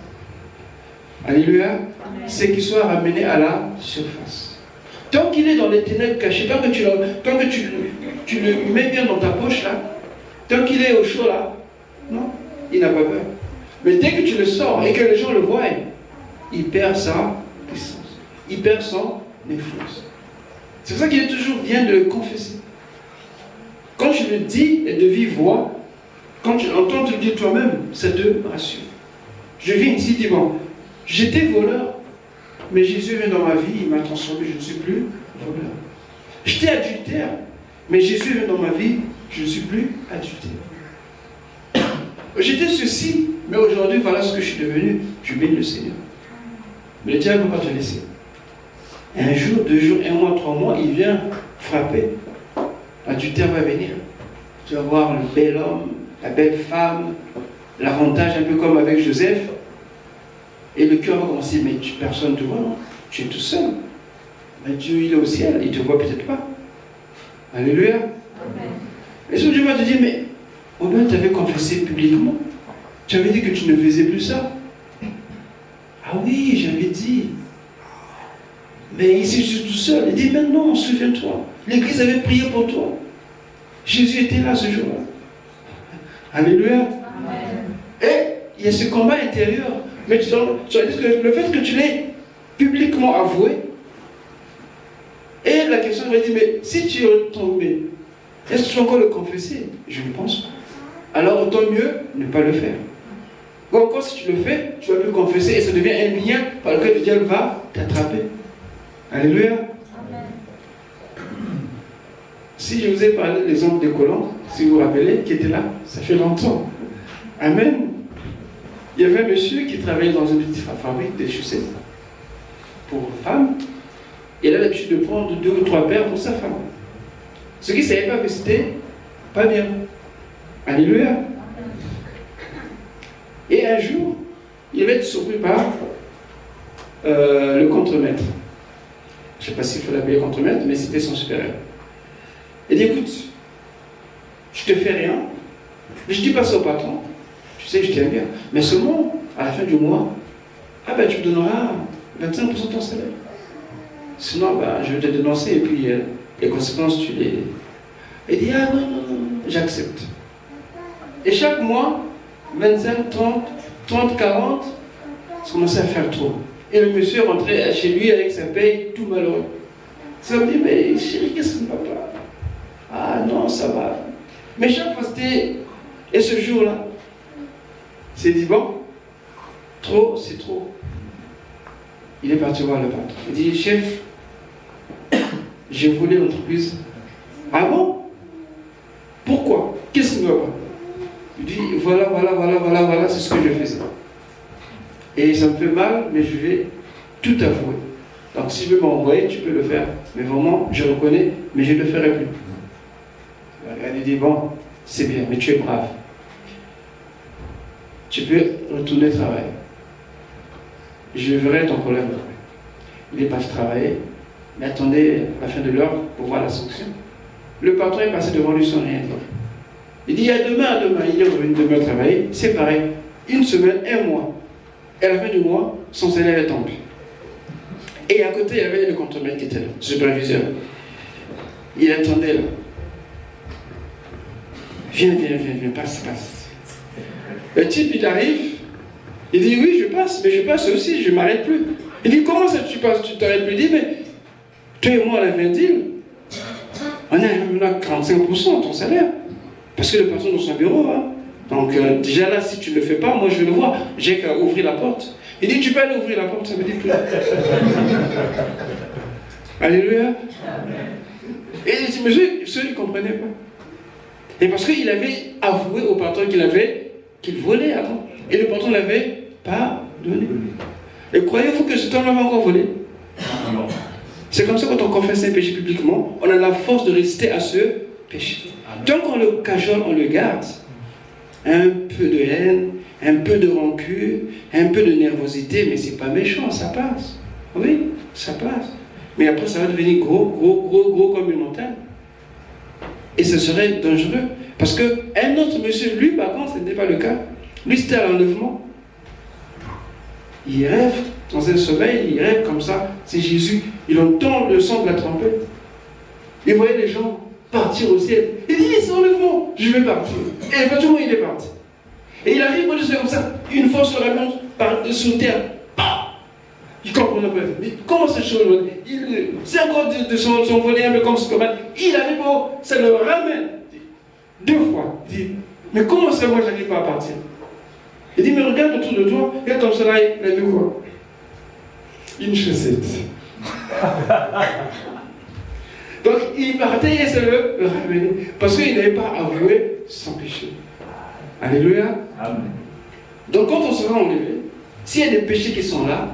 alléluia, c'est qu'il soit ramené à la surface. Tant qu'il est dans les ténèbres cachées, tant que tu le mets bien dans ta poche là, Tant qu'il est au chaud là, non, il n'a pas peur. Mais dès que tu le sors et que les gens le voient, il perd sa puissance. Il perd son influence. C'est pour ça qu'il est toujours bien de le confesser. Quand je le dis et de vive voix, quand tu entends te le dire toi-même, ça te rassure. Je viens ici, dis bon, j'étais voleur, mais Jésus vient dans ma vie, il m'a transformé, je ne suis plus voleur. J'étais adultère, mais Jésus vient dans ma vie, je ne suis plus adultère. J'étais ceci, mais aujourd'hui, voilà ce que je suis devenu. Je bénis le Seigneur. Mais le diable ne va pas te laisser. Un jour, 2 jours, 1 mois, 3 mois, il vient frapper. L'adultère va venir. Tu vas voir le bel homme, la belle femme, l'avantage un peu comme avec Joseph. Et le cœur va commencer, mais personne ne te voit, non? Tu es tout seul. Mais Dieu, il est au ciel, il ne te voit peut-être pas. Alléluia. Amen. Et ce Dieu va te dire, mais Obed, tu avais confessé publiquement. Tu avais dit que tu ne faisais plus ça. Ah oui, j'avais dit. Mais ici, je suis tout seul. Il dit, maintenant, souviens-toi. L'église avait prié pour toi. Jésus était là ce jour-là. Alléluia. Amen. Et il y a ce combat intérieur. Mais tu vas dire que le fait que tu l'aies publiquement avoué, et la question va dire, mais si tu es tombé, est-ce que tu vas encore le confesser? Je ne pense pas. Alors autant mieux ne pas le faire. Ou encore si tu le fais, tu vas plus confesser et ça devient un lien par lequel le diable va t'attraper. Alléluia. Amen. Si je vous ai parlé de l'exemple des colons, si vous vous rappelez, qui était là, ça fait longtemps. Amen. Il y avait un monsieur qui travaillait dans une petite fabrique de chaussettes pour femmes. Il a l'habitude de prendre 2 ou 3 paires pour sa femme. Ce qui ne savait pas que c'était pas bien. Alléluia. Et un jour, il va être surpris par le contremaître. Je ne sais pas s'il faut l'appeler contremaître, mais c'était son supérieur. Il dit, écoute, je te fais rien, mais je dis pas ça au patron. Tu sais que je t'aime bien. Mais seulement, à la fin du mois, tu me donneras 25% de ton salaire. Sinon, je vais te dénoncer et puis les conséquences, tu les... Il dit, ah non, j'accepte. Et chaque mois, 25, 30, 40, ça commençait à faire trop. Et le monsieur rentrait chez lui avec sa paye, tout malheureux. Ça me dit, mais chérie, qu'est-ce qui ne va pas? Ah non, ça va. Mais chaque fois, c'était... Et ce jour-là, c'est dit, bon, trop, c'est trop. Il est parti voir le patron. Il dit, chef, j'ai volé l'entreprise. Ah bon? Pourquoi? Qu'est-ce qui ne va pas? Il dit, voilà, c'est ce que je faisais. Et ça me fait mal, mais je vais tout avouer. Donc si je veux m'envoyer, tu peux le faire. Mais vraiment, je reconnais, mais je ne le ferai plus. Elle dit, bon, c'est bien, mais tu es brave. Tu peux retourner travailler. Je verrai ton problème après. Il est parti travailler, mais attendez la fin de l'heure pour voir la sanction. Le patron est passé devant lui sans rien dire. Il dit, à demain, il est revenu demain travailler, c'est pareil. 1 semaine, 1 mois. Et à la fin du mois, son salaire est tombé. Et à côté, il y avait le contremaître qui était là, le superviseur. Il attendait là. Viens, passe. Le type, il arrive, il dit, oui, je passe, mais je passe aussi, je ne m'arrête plus. Il dit, comment ça tu passes, tu t'arrêtes plus? Il dit, mais toi et moi, on avait un deal. On a 45% de ton salaire. Parce que le patron dans son bureau, hein. Donc déjà là, si tu ne le fais pas, moi je vais le voir. J'ai qu'à ouvrir la porte. Il dit, tu peux aller ouvrir la porte, ça me dit plus. Alléluia. Et ce monsieur, il ne comprenait pas. Et parce qu'il avait avoué au patron qu'il volait avant. Et le patron ne l'avait pas donné. Et croyez-vous que cet homme l'avait encore volé? Non. C'est comme ça quand on confesse un péché publiquement, on a la force de résister à ce péché. Tant qu'on le cajole, on le garde. Un peu de haine, un peu de rancune, un peu de nervosité, mais c'est pas méchant, ça passe. Oui, ça passe. Mais après, ça va devenir gros comme une montagne. Et ce serait dangereux. Parce qu'un autre monsieur, lui, par contre, ce n'était pas le cas. Lui, c'était à l'enlèvement. Il rêve dans un sommeil, il rêve comme ça. C'est Jésus. Il entend le son de la trompette. Il voyait les gens partir au ciel. Il dit, ils sont enlèvement, je vais partir. Et effectivement, il est parti. Et il arrive au-dessus comme ça, une force le ramène par-dessus terre. Il comprend pas. Mais comment cette chose? C'est encore de son volet un peu comme ce combat. Il arrive, ça le ramène. 2 fois. Il dit, mais comment ça, moi, j'arrive pas à partir? Il dit, mais regarde autour de toi, regarde comme cela, il a vu quoi? Une chaussette. Donc, il partait et ça le ramenait. Parce qu'il n'avait pas avoué son péché. Alléluia. Amen. Donc, quand on sera enlevé, s'il y a des péchés qui sont là,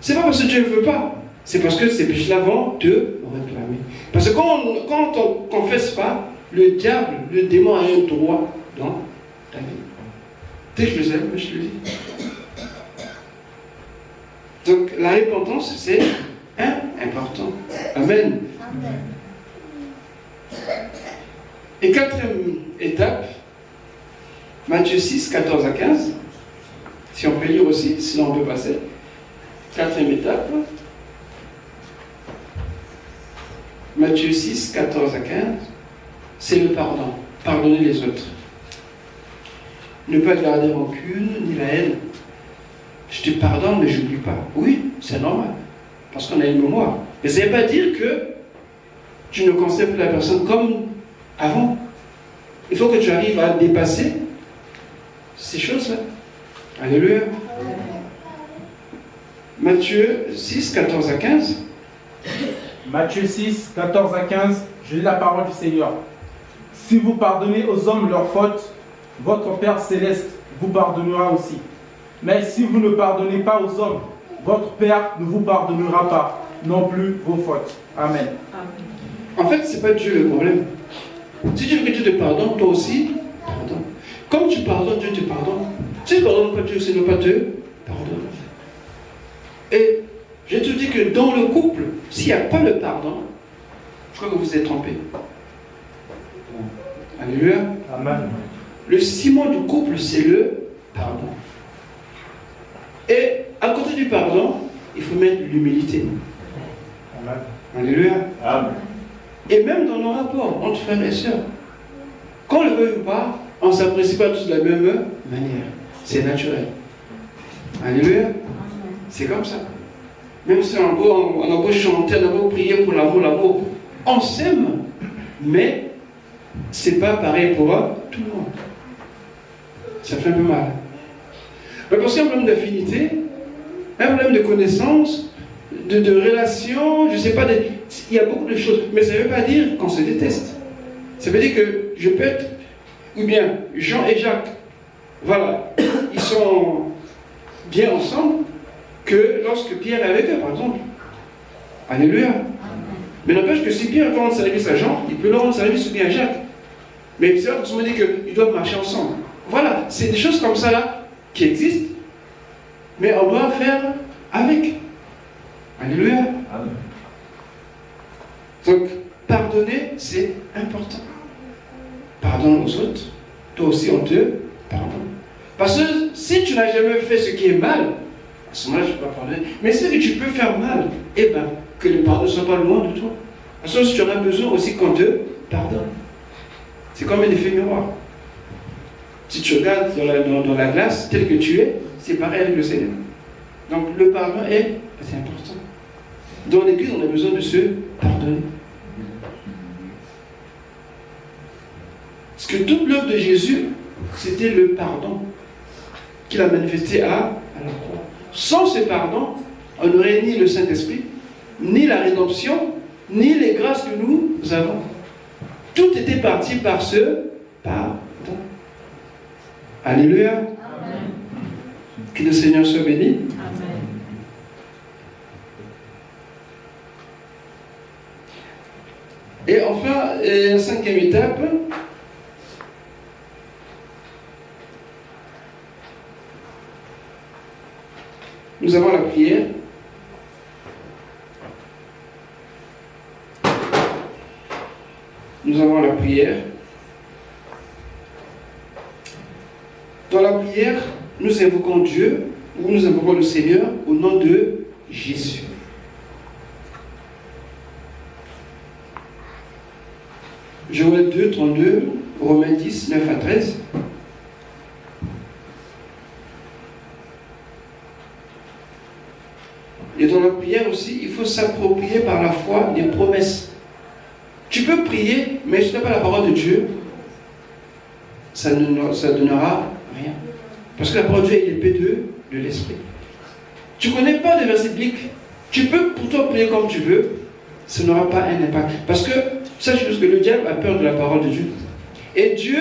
c'est pas parce que Dieu ne veut pas, c'est parce que ces péchés-là vont te réclamer. Parce que quand on ne confesse pas, le diable, le démon a un droit dans ta vie. Dès que je le sais, je te le dis. Donc la repentance, c'est important. Amen. Amen. Et 4e étape, Matthieu 6, 14 à 15. Si on peut lire aussi, sinon on peut passer. 4e étape, Matthieu 6, 14 à 15, c'est le pardon. Pardonner les autres. Ne pas garder rancune ni la haine. Je te pardonne, mais je n'oublie pas. Oui, c'est normal, parce qu'on a une mémoire. Mais ça ne veut pas dire que tu ne considères plus la personne comme avant. Il faut que tu arrives à dépasser ces choses-là. Alléluia. Matthieu 6, 14 à 15. Matthieu 6, 14 à 15, je lis la parole du Seigneur. Si vous pardonnez aux hommes leurs fautes, votre Père céleste vous pardonnera aussi. Mais si vous ne pardonnez pas aux hommes, votre Père ne vous pardonnera pas non plus vos fautes. Amen. En fait, ce n'est pas Dieu le problème. Si tu veux que Dieu te pardonne, toi aussi, pardonne. Comme tu pardonnes, Dieu te pardonne. Si tu ne pardonnes pas Dieu, il ne va pas te pardonner. Et je te dis que dans le couple, s'il n'y a pas le pardon, je crois que vous êtes trompés. Alléluia. Amen. Le ciment du couple, c'est le pardon. Et à côté du pardon, il faut mettre l'humilité. Amen. Alléluia. Amen. Et même dans nos rapports entre frères et sœurs, qu'on le veuille ou pas, on ne s'apprécie pas tous de la même manière. C'est naturel. Alléluia. C'est comme ça. Même si on a beau chanter, on a beau prier pour l'amour, on s'aime, mais c'est pas pareil pour tout le monde. Ça fait un peu mal. Mais parce qu'il y a un problème d'affinité, un problème de connaissance, de relation, je ne sais pas, il y a beaucoup de choses, mais ça ne veut pas dire qu'on se déteste. Ça veut dire que je peux être, ou bien Jean et Jacques, voilà, ils sont bien ensemble, que lorsque Pierre est avec eux, par exemple. Alléluia. Mais n'empêche que si Pierre veut rendre service à Jean, il peut le rendre service ou bien à Jacques. Mais c'est vrai qu'on me dit qu'ils doivent marcher ensemble. Voilà, c'est des choses comme ça là qui existent, mais on doit faire avec. Alléluia. Amen. Donc, pardonner, c'est important. Pardonne aux autres, toi aussi on te pardonne. Parce que si tu n'as jamais fait ce qui est mal, à ce moment-là, je ne peux pas pardonner. Mais ce que tu peux faire mal, eh bien, que le pardon ne soit pas loin de toi. Parce que tu auras besoin aussi qu'on te pardonne. C'est comme un effet miroir. Si tu regardes dans la glace, tel que tu es, c'est pareil avec le Seigneur. Donc le pardon c'est important. Dans l'Église, on a besoin de se pardonner. Parce que toute l'œuvre de Jésus, c'était le pardon qu'il a manifesté à la croix. Sans ce pardon, on n'aurait ni le Saint-Esprit, ni la rédemption, ni les grâces que nous avons. Tout était parti par ce pardon. Alléluia. Amen. Que le Seigneur soit béni. Amen. Et enfin, la 5e étape, nous avons la prière. Nous avons la prière. Dans la prière, nous invoquons Dieu, ou nous invoquons le Seigneur au nom de Jésus. Joël 2, 32. Romains 10, 9 à 13. Et dans la prière aussi, il faut s'approprier par la foi des promesses. Tu peux prier, mais si tu n'as pas la parole de Dieu, ça donnera rien. Parce que la parole de Dieu est l'épée de l'esprit. Tu ne connais pas de verset biblique. Tu peux pour toi prier comme tu veux, ça n'aura pas un impact. Parce que, sache que le diable a peur de la parole de Dieu. Et Dieu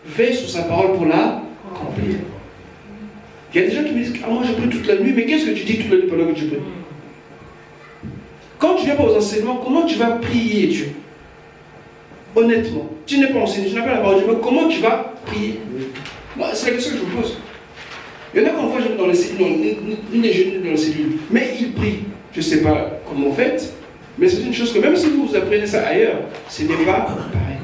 veille sur sa parole pour la accomplir. Il y a des gens qui me disent, ah moi je prie toute la nuit, mais qu'est-ce que tu dis toute la nuit pendant que tu pries? Quand tu viens pas aux enseignements, comment tu vas prier Dieu? Honnêtement, tu n'es pas enseigné, tu n'as pas la parole de Dieu, mais comment tu vas prier? Moi, c'est la question que je vous pose. Il y en a qu'on voit dans les cellules, une des jeunes dans les cellules, mais ils prient. Je ne sais pas comment vous faites, mais c'est une chose que même si vous apprenez ça ailleurs, ce n'est pas pareil.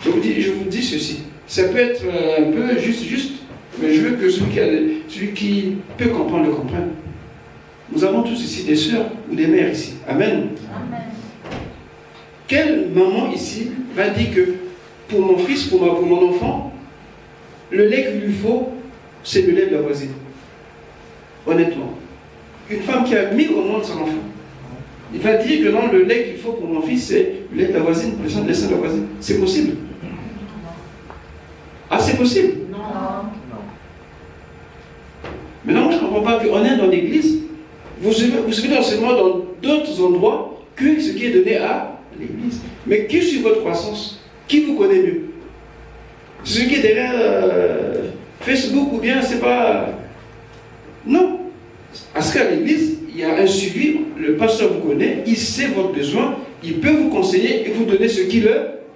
Je vous dis ceci. Ça peut être un peu juste, mais je veux que celui qui peut comprendre le comprenne. Nous avons tous ici des sœurs ou des mères ici. Amen. Amen. Quelle maman ici va dire que pour mon fils, pour mon enfant, le lait qu'il lui faut, c'est le lait de la voisine? Honnêtement. Une femme qui a mis au monde son enfant, il va dire que non, le lait qu'il faut pour mon fils, c'est le lait de la voisine, le sein de la voisine. C'est possible? Ah, c'est possible? Non. Maintenant, moi, je ne comprends pas qu'on est dans l'église. Vous suivez l'enseignement dans d'autres endroits que ce qui est donné à l'église. Mais qui suit votre croissance? Qui vous connaît mieux? Celui qui est derrière Facebook ou bien c'est pas... Non. Parce qu'à l'église, il y a un suivi, le pasteur vous connaît, il sait votre besoin, il peut vous conseiller et vous donner ce qu'il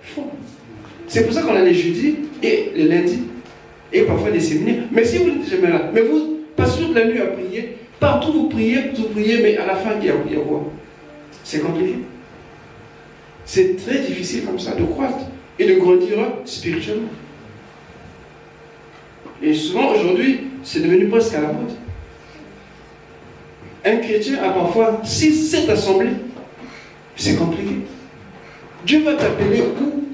faut. C'est pour ça qu'on a les jeudis et les lundis et parfois des séminaires. Mais si vous n'êtes jamais là, mais vous passez toute la nuit à prier, partout vous priez, mais à la fin, il y a quoi? C'est compliqué. C'est très difficile comme ça de croître et de grandir spirituellement. Et souvent aujourd'hui, c'est devenu presque à la mode. Un chrétien a parfois 6-7 assemblées. C'est compliqué. Dieu va t'appeler où?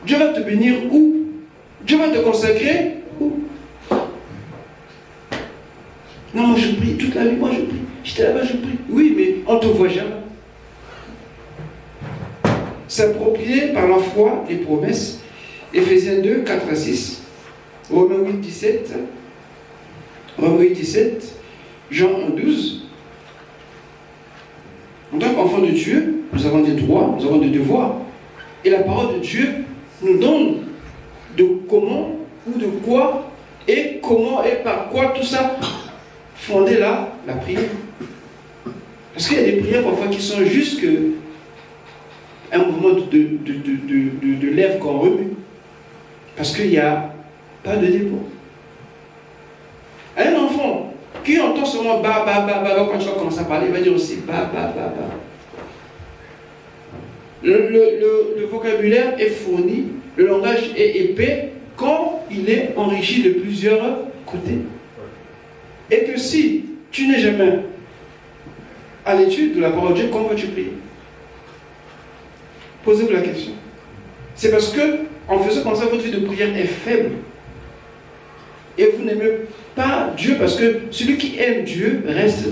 Dieu va te bénir où? Dieu va te consacrer où? Non, moi je prie toute la nuit, moi je prie. J'étais là-bas, je prie. Oui, mais on ne te voit jamais. S'approprier par la foi les promesses. Éphésiens 2, 4 à 6. Romains 8, 17. Romains 8, 17. Jean 1, 12. En tant qu'enfants de Dieu, nous avons des droits, nous avons des devoirs. Et la parole de Dieu nous donne de comment ou de quoi et comment et par quoi tout ça fonder la prière. Parce qu'il y a des prières parfois qui sont juste que un mouvement de lèvres qu'on remue. Parce qu'il n'y a pas de dépôt. Un enfant qui entend seulement ba, ba, ba, ba, quand tu vas commencer à parler, il va dire aussi ba, ba, ba, ba. Le vocabulaire est fourni, le langage est épais quand il est enrichi de plusieurs côtés. Et que si tu n'es jamais à l'étude de la parole de Dieu, comment vas-tu prier? Posez-vous la question. C'est parce que, en faisant comme ça, votre vie de prière est faible. Et vous n'aimez pas Dieu parce que celui qui aime Dieu reste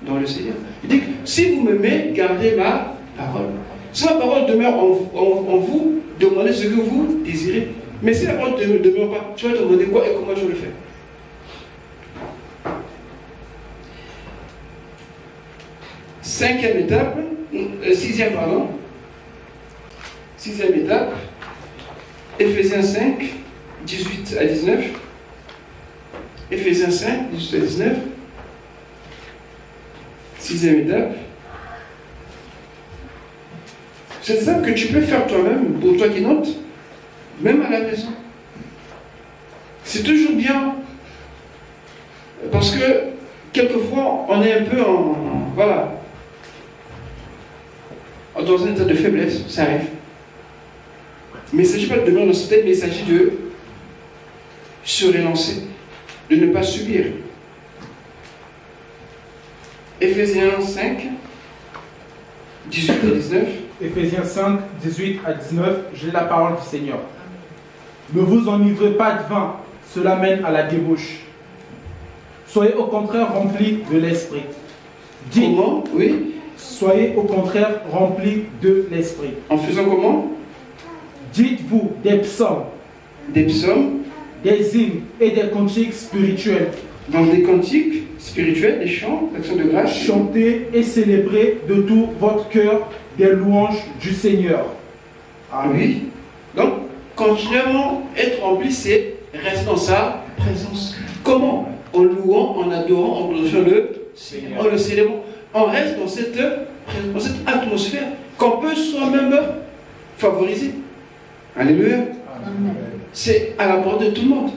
dans le Seigneur. Il dit que si vous m'aimez, gardez ma parole. Si ma parole demeure en vous, demandez ce que vous désirez. Mais si la parole ne demeure pas, tu vas demander quoi et comment tu le fais. Sixième étape, Éphésiens 5, 18 à 19. Éphésiens 5, 18 à 19. Sixième étape. C'est ça que tu peux faire toi-même, pour toi qui notes, même à la maison. C'est toujours bien, parce que quelquefois, on est un peu dans un état de faiblesse, ça arrive. Mais il ne s'agit pas de demeurer dans cette tête, mais il s'agit de se relancer, de ne pas subir. Éphésiens 5, 18 à 19. Éphésiens 5, 18 à 19, j'ai la parole du Seigneur. Ne vous enivrez pas de vin, cela mène à la débauche. Soyez au contraire remplis de l'esprit. Dites, Comment? Oui. soyez au contraire remplis de l'esprit. En faisant comment? Dites-vous des psaumes, Des psaumes, des hymnes et des cantiques spirituels. dans des cantiques spirituels, des chants, d'actions de grâce. Chantez et célébrez de tout votre cœur des louanges du Seigneur. Ah oui. Donc, continuellement être rempli, c'est rester dans sa présence. Comment? En louant, en adorant, en glorifiant le Seigneur, en le célébrant. On reste dans cette atmosphère qu'on peut soi-même favoriser. Alléluia. C'est à la portée de tout le monde.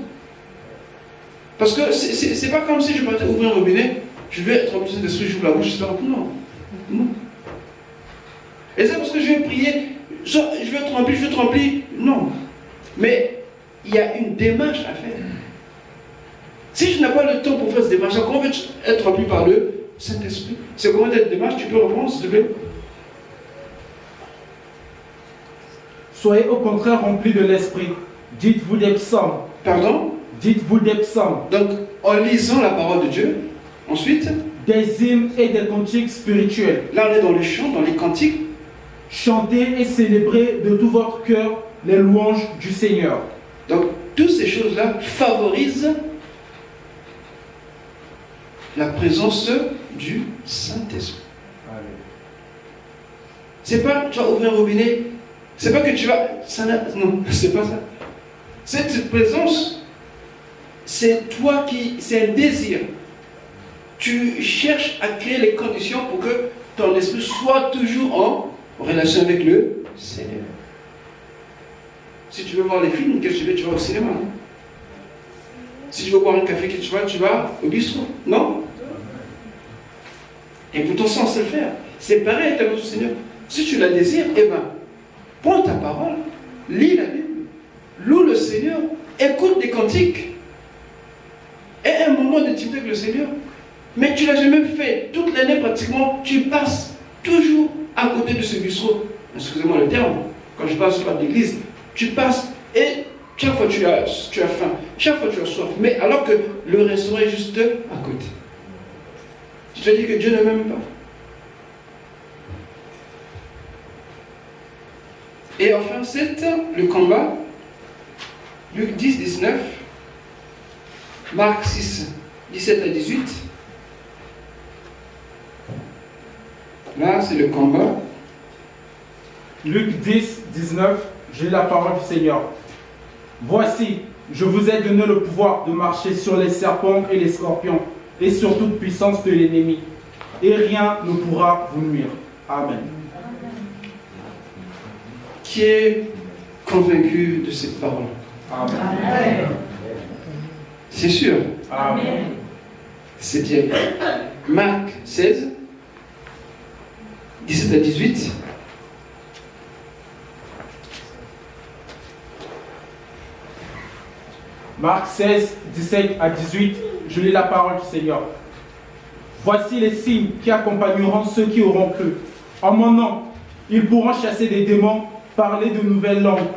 Parce que c'est pas comme si je partais ouvrir un robinet, je vais être rempli d'esprit, j'ouvre la bouche, c'est pas non. Non. Et c'est parce que je vais prier, je vais être rempli, non. Mais il y a une démarche à faire. Si je n'ai pas le temps pour faire cette démarche, comment veux-tu être rempli par le Saint-Esprit? C'est comment cette démarche? Tu peux reprendre, s'il te plaît? Soyez au contraire remplis de l'esprit. Dites-vous des psaumes. Pardon? Dites-vous des psaumes. Donc, en lisant la parole de Dieu, ensuite, Des hymnes et des cantiques spirituels. là on est dans les chants, dans les cantiques. Chantez et célébrez de tout votre cœur les louanges du Seigneur. Donc, toutes ces choses-là favorisent la présence du Saint-Esprit. C'est pas tu vas ouvrir un robinet, c'est pas que tu vas. Non, c'est pas ça. Cette présence, c'est toi qui. C'est un désir. Tu cherches à créer les conditions pour que ton esprit soit toujours en relation avec le Seigneur. Si tu veux voir les films, qu'est-ce que tu fais? Tu vas au cinéma. Si tu veux boire un café, qu'est-ce que tu vas au bistrot. Non? Et pourtant, sans se le faire. C'est pareil avec la voix du Seigneur. Si tu la désires, eh bien, prends ta parole, lis la Bible, loue le Seigneur, écoute des cantiques. Et un moment d'intimité avec le Seigneur. Mais tu ne l'as jamais fait. Toute l'année, pratiquement, tu passes toujours à côté de ce bistrot. Excusez-moi le terme. Quand je passe par l'église, tu passes et chaque fois tu as faim, chaque fois tu as soif. Mais alors que le restaurant est juste à côté. Tu te dis que Dieu ne m'aime pas. Et enfin, c'est le combat. Luc 10, 19. Marc 6, 17 à 18. Là, c'est le combat. Luc 10, 19, j'ai la parole du Seigneur. Voici, je vous ai donné le pouvoir de marcher sur les serpents et les scorpions et sur toute puissance de l'ennemi. Et rien ne pourra vous nuire. Amen. Qui est convaincu de cette parole? Amen. C'est sûr. Amen. C'est bien. Marc 16, 17 à 18. Marc 16, 17 à 18, je lis la parole du Seigneur. Voici les signes qui accompagneront ceux qui auront cru. En mon nom, ils pourront chasser des démons, parler de nouvelles langues,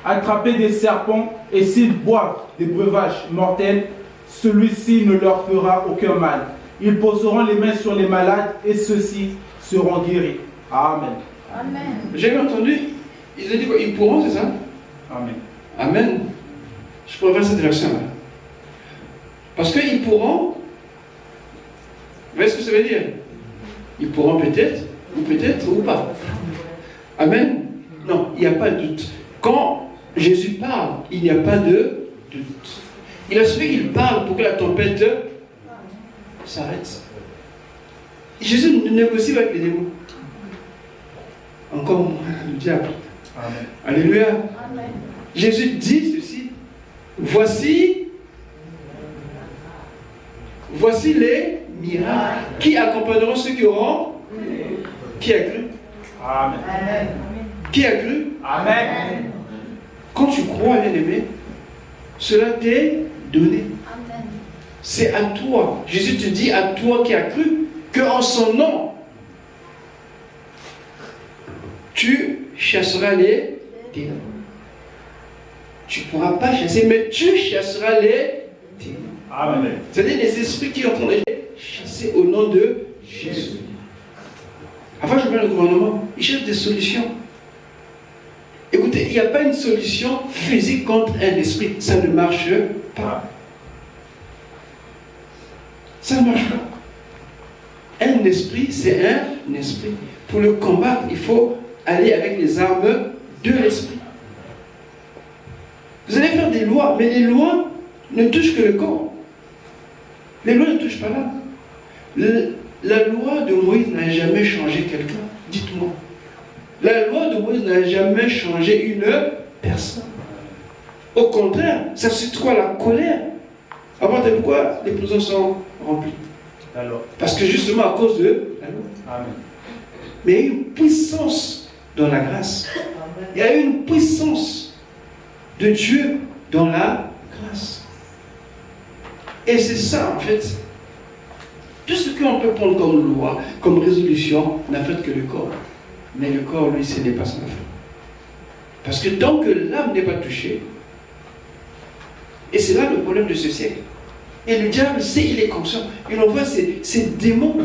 attraper des serpents, et s'ils boivent des breuvages mortels, celui-ci ne leur fera aucun mal. Ils poseront les mains sur les malades et ceux-ci seront guéris. Amen. Amen. J'ai entendu, ils ont dit quoi? Ils pourront, c'est ça? Amen. Amen. Je pourrais faire cette version-là. Parce qu'ils pourront. Vous voyez ce que ça veut dire? Ils pourront peut-être ou pas. Amen. Non, il n'y a pas de doute. Quand Jésus parle, il n'y a pas de doute. Il a suffi qu'il parle pour que la tempête s'arrête. Jésus ne négocie pas avec les démons. Encore moins le diable. Amen. Alléluia. Amen. Jésus dit ceci. Voici les miracles qui accompagneront ceux qui auront. Qui a cru? Amen. Qui a cru? Amen. Quand tu crois, bien-aimé, cela t'est donné. Amen. C'est à toi. Jésus te dit à toi qui as cru qu'en son nom, tu chasseras les démons. tu ne pourras pas chasser, mais tu chasseras les démons. Amen. C'est-à-dire les esprits qui ont été chassés au nom de Jésus. Avant, je mets le gouvernement, il cherche des solutions. Écoutez, il n'y a pas une solution physique contre un esprit. Ça ne marche pas. Ça ne marche pas. Un esprit, c'est un esprit. Pour le combattre, il faut aller avec les armes de l'esprit. Vous allez faire des lois, mais les lois ne touchent que le corps. Les lois ne touchent pas l'âme. La loi de Moïse n'a jamais changé quelqu'un. Dites-moi. La loi de Moïse n'a jamais changé une personne. Au contraire, ça suscite quoi? La colère. Avant, pourquoi les prisons sont remplies? Alors. Parce que justement à cause de la loi. Amen. Mais il y a une puissance dans la grâce. Il y a une puissance de Dieu dans la grâce. Et c'est ça, en fait. Tout ce qu'on peut prendre comme loi, comme résolution, n'a fait que le corps. Mais le corps, lui, ce n'est pas son affaire. Parce que tant que l'âme n'est pas touchée, et c'est là le problème de ce siècle. Et le diable sait, il est conscient. Il envoie ces démons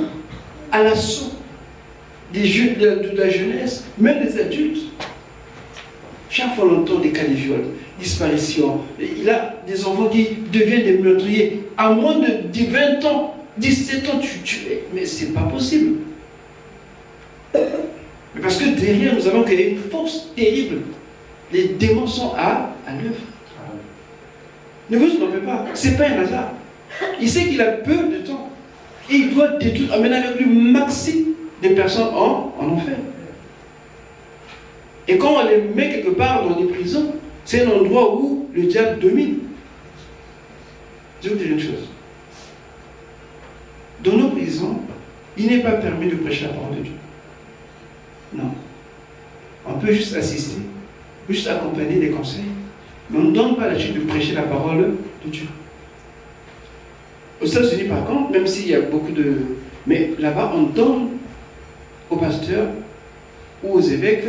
à l'assaut de la jeunesse, même des adultes. Chaque fois on entend des cas de viol, disparition. Il a des enfants qui deviennent des meurtriers. À moins de 20 ans, 17 ans, tu es. Mais c'est pas possible. Mais parce que derrière, nous avons qu'il y a une force terrible. Les démons sont à l'œuvre. Ne vous trompez pas, ce n'est pas un hasard. Il sait qu'il a peu de temps. Et il doit détruire, amener avec lui le maximum de personnes en enfer. Et quand on les met quelque part dans des prisons, c'est un endroit où le diable domine. Je vais vous dire une chose. Dans nos prisons, il n'est pas permis de prêcher la parole de Dieu. Non. On peut juste assister, juste accompagner des conseils. Mais on ne donne pas la chance de prêcher la parole de Dieu. Aux États-Unis, par contre, même s'il y a beaucoup de... Mais là-bas, on donne aux pasteurs ou aux évêques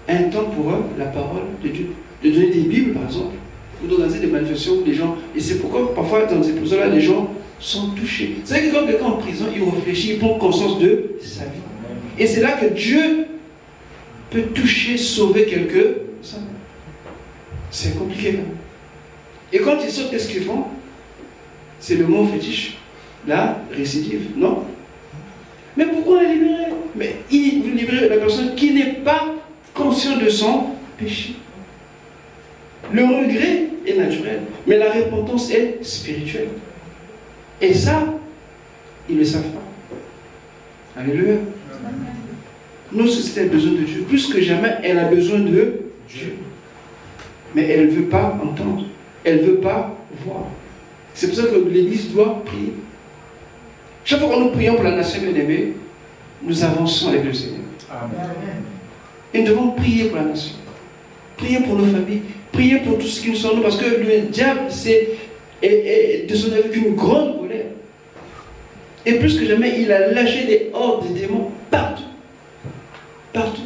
un temps pour eux, la parole de Dieu. De donner des Bibles, par exemple, ou d'organiser des manifestations où les gens... Et c'est pourquoi, parfois, dans ces prisons-là, les gens sont touchés. C'est vrai que quand quelqu'un est en prison, il réfléchit, il prend conscience de sa vie. Et c'est là que Dieu peut toucher, sauver quelques... C'est compliqué. Et quand ils sortent, qu'est-ce qu'ils font? C'est le mot fétiche. La récidive. Non? Mais pourquoi les libérer? Mais il veut libérer la personne qui n'est pas consciente de son péché. Le regret est naturel, mais la repentance est spirituelle. Et ça, ils ne le savent pas. Alléluia. Notre société a besoin de Dieu. Plus que jamais, elle a besoin de Dieu. Mais elle ne veut pas entendre. Elle ne veut pas voir. C'est pour ça que l'Église doit prier. Chaque fois que nous prions pour la nation bien-aimée, nous avançons avec le Seigneur. Amen. Et nous devons prier pour la nation. Prier pour nos familles. Prier pour tout ce qui nous sont nous. Parce que le diable est descendu avec une grande colère. Et plus que jamais, il a lâché des hordes de démons partout. Partout.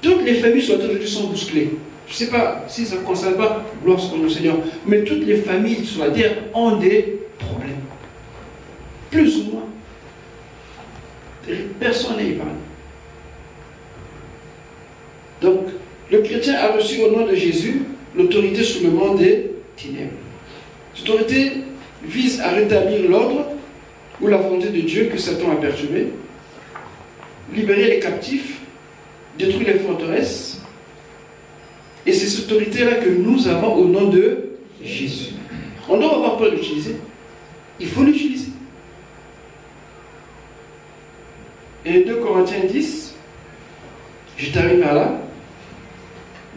Toutes les familles sur la terre aujourd'hui sont bousculées. Je ne sais pas si ça ne concerne pas gloire au Seigneur, mais toutes les familles sur la terre ont des problèmes. Plus ou moins. Personne n'est épargné. Donc, le chrétien a reçu au nom de Jésus l'autorité sur le monde des ténèbres. Cette autorité vise à rétablir l'ordre ou la volonté de Dieu que Satan a perturbé, libérer les captifs, détruire les forteresses. Et c'est cette autorité-là que nous avons au nom de Jésus. On doit avoir peur d'utiliser. Il faut l'utiliser. Et 2 Corinthiens 10, je termine par là.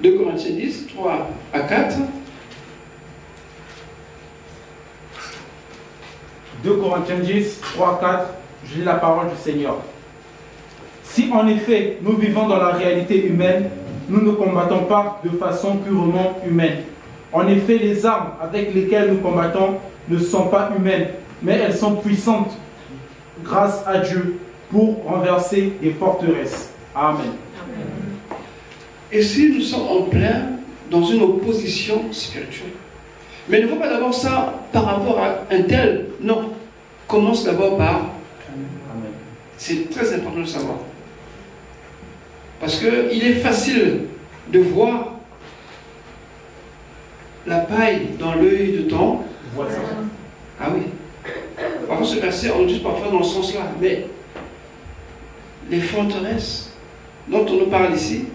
2 Corinthiens 10, 3 à 4. 2 Corinthiens 10, 3 à 4, je lis la parole du Seigneur. Si en effet nous vivons dans la réalité humaine, nous ne combattons pas de façon purement humaine. En effet, les armes avec lesquelles nous combattons ne sont pas humaines, mais elles sont puissantes grâce à Dieu pour renverser des forteresses. Amen. Et si nous sommes en plein dans une opposition spirituelle. Mais ne faut pas d'abord ça par rapport à un tel. Non. Commence d'abord par Amen. C'est très important de savoir. Parce qu'il est facile de voir la paille dans l'œil de ton Voisin. Ah oui. Parfois ce verset, on dit parfois dans ce sens-là. Mais les forteresses dont on nous parle ici,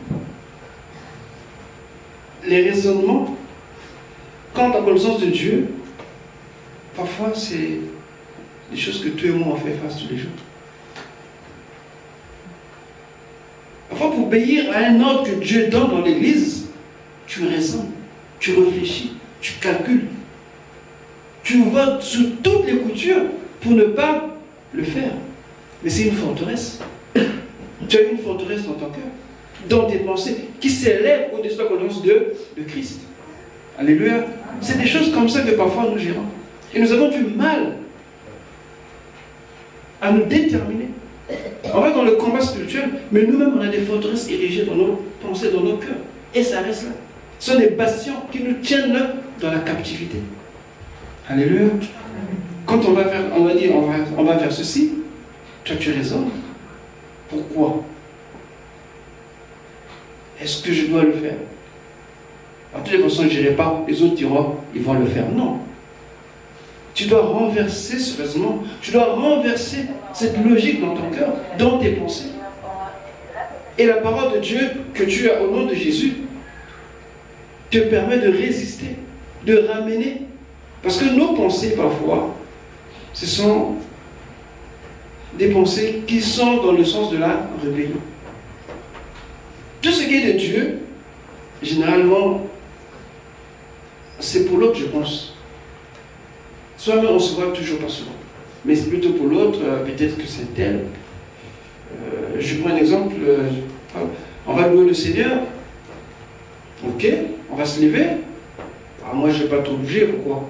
les raisonnements quant à la connaissance de Dieu, parfois c'est des choses que toi et moi on fait face tous les jours. Parfois pour obéir à un ordre que Dieu donne dans l'église, tu raisonnes, tu réfléchis, tu calcules. Tu vas sous toutes les coutures pour ne pas le faire. Mais c'est une forteresse. Tu as une forteresse dans ton cœur, dans tes pensées, qui s'élève au-dessus de la connaissance de Christ. Alléluia. C'est des choses comme ça que parfois nous gérons. Et nous avons du mal à nous déterminer. On va dans le combat spirituel, mais nous-mêmes on a des forteresses érigées dans nos pensées, dans nos cœurs. Et ça reste là. Ce sont des bastions qui nous tiennent là dans la captivité. Alléluia. Quand on va faire, on va dire, on va faire ceci, toi tu raisonnes. Pourquoi? Est-ce que je dois le faire? De toutes les façons, je n'irai pas. Les autres diront, ils vont le faire. Non. Tu dois renverser ce raisonnement. Tu dois renverser cette logique dans ton cœur, dans tes pensées. Et la parole de Dieu que tu as au nom de Jésus te permet de résister, de ramener. Parce que nos pensées, parfois, ce sont des pensées qui sont dans le sens de la rébellion. Tout ce qui est de Dieu, généralement, c'est pour l'autre, je pense. Soi-même, on ne se voit toujours pas souvent. Mais c'est plutôt pour l'autre, peut-être que c'est tel. Je prends un exemple. On va louer le Seigneur. Ok, on va se lever. Alors moi, je ne vais pas trop bouger. Pourquoi?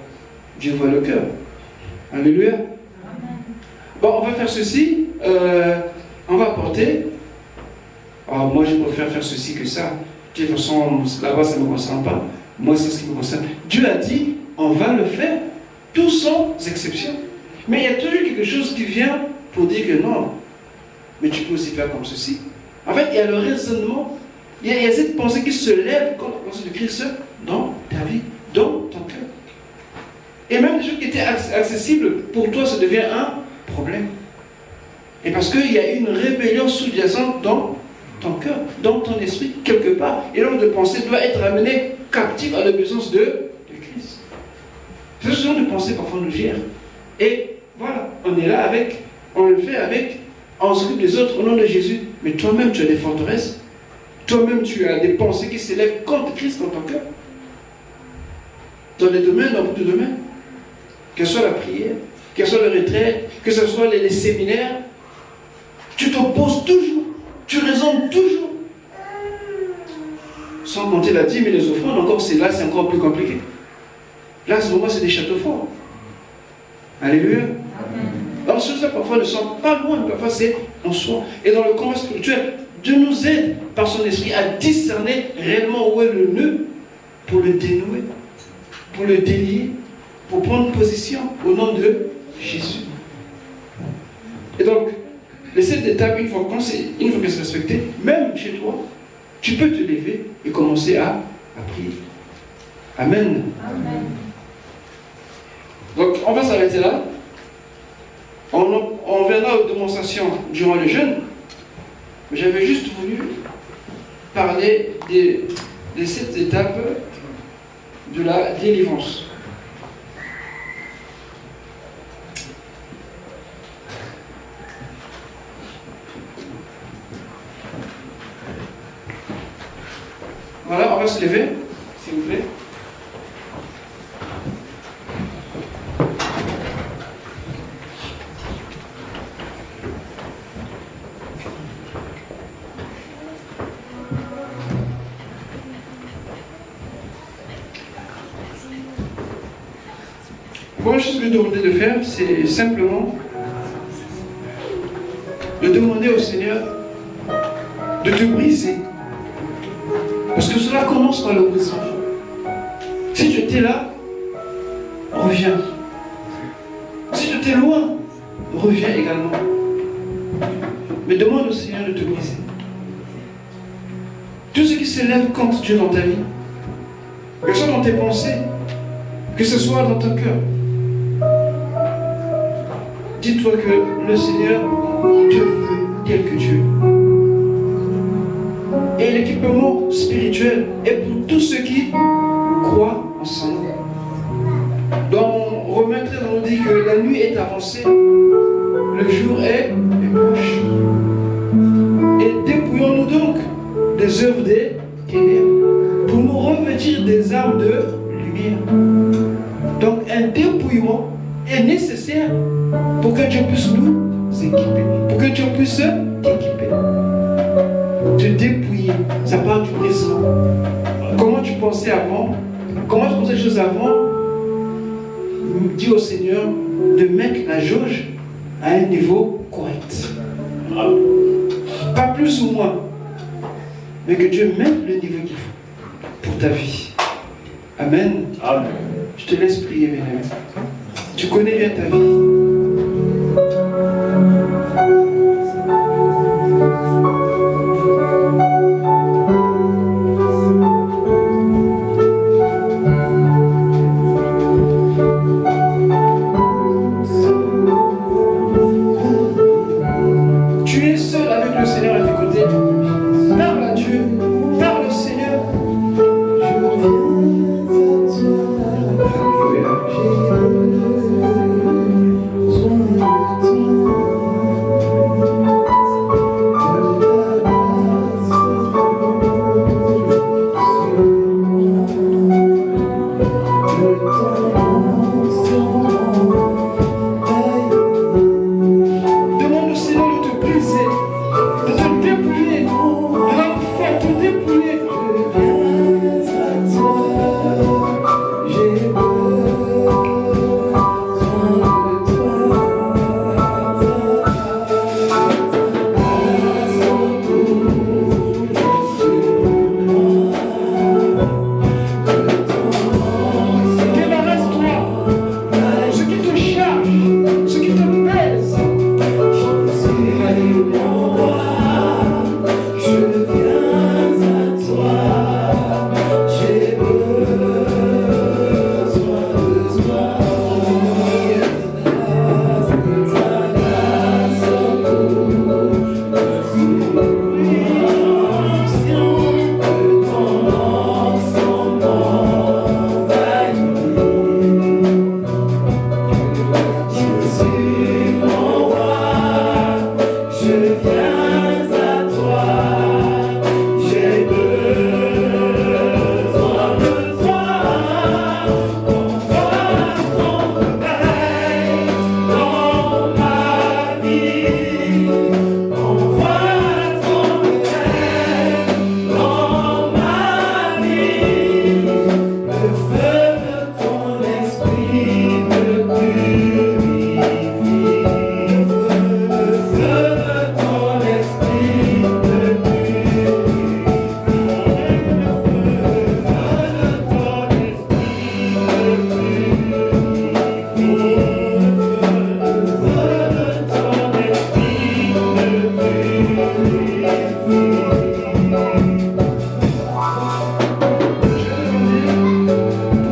Dieu voit le cœur. Alléluia. Bon, on va faire ceci. On va porter. Alors moi, je préfère faire ceci que ça. De toute façon, là-bas, ça ne me concerne pas. Moi, c'est ce qui me concerne. Dieu a dit, on va le faire. Tous sans exception. Mais il y a toujours quelque chose qui vient pour dire que non. Mais tu peux aussi faire comme ceci. En fait, il y a le raisonnement. Il y a cette pensée qui se lève contre la pensée de Christ dans ta vie, dans ton cœur. Et même des choses qui étaient accessibles, pour toi, ça devient un problème. Et parce qu'il y a une rébellion sous-jacente dans ton cœur, dans ton esprit, quelque part. Et l'ordre de pensée doit être ramené captif à l'obéissance de Christ. Ce genre de pensée, parfois, nous gère. Et voilà, on est là avec, on le fait avec, on s'occupe des autres au nom de Jésus. Mais toi-même, tu as des forteresses. Toi-même, tu as des pensées qui s'élèvent contre Christ dans ton cœur. Dans les domaines, dans beaucoup de domaines. Que ce soit la prière, que ce soit le retraite, que ce soit les séminaires, tu t'opposes toujours, tu raisonnes toujours. Sans compter la dîme et les offrandes, encore c'est là, c'est encore plus compliqué. Là, pour moi, c'est des châteaux forts. Alléluia. Alors, ces choses-là, parfois, ne sont pas loin, parfois, c'est en soi. Et dans le combat spirituel, Dieu nous aide par son esprit à discerner réellement où est le nœud pour le dénouer, pour le délier, pour prendre position au nom de Jésus. Et donc, les 7 étapes, une fois que c'est respecté, même chez toi, tu peux te lever et commencer à prier. Amen. Amen. Donc, on va s'arrêter là. On verra aux démonstrations durant le jeûne. Mais j'avais juste voulu parler des 7 étapes de la délivrance. Voilà, on va se lever, s'il vous plaît. La première chose que je vais demander de faire, c'est simplement de demander au Seigneur de te briser. Parce que cela commence par le brisement. Si tu étais là, reviens. Si tu étais loin, reviens également. Mais demande au Seigneur de te briser. Tout ce qui s'élève contre Dieu dans ta vie, que ce soit dans tes pensées, que ce soit dans ton cœur, dis-toi que le Seigneur te veut tel que tu es. Et l'équipement spirituel est pour tous ceux qui croient en son nom. Dans Romains 13, on nous dit que la nuit est avancée, le jour est proche. Et dépouillons-nous donc des œuvres des ténèbres pour nous revêtir des armes de lumière. Donc un dépouillement est nécessaire pour que Dieu puisse nous équiper, pour que Dieu puisse t'équiper. Te dépouiller, ça part du brisement. Comment tu pensais avant, comment tu pensais les choses avant, dis au Seigneur de mettre la jauge à un niveau correct. Pas plus ou moins, mais que Dieu mette le niveau qu'il faut pour ta vie. Amen. Amen. Je te laisse prier, mes amis. Tu connais bien ta vie. Tu es seul avec le Seigneur à tes côtés. Parle à Dieu. Parle au Seigneur. Demande au Seigneur de te briser, de te dépouiller, de la faire te dépouiller. Débarrasse-toi de ce qui te charge, ce qui te pèse.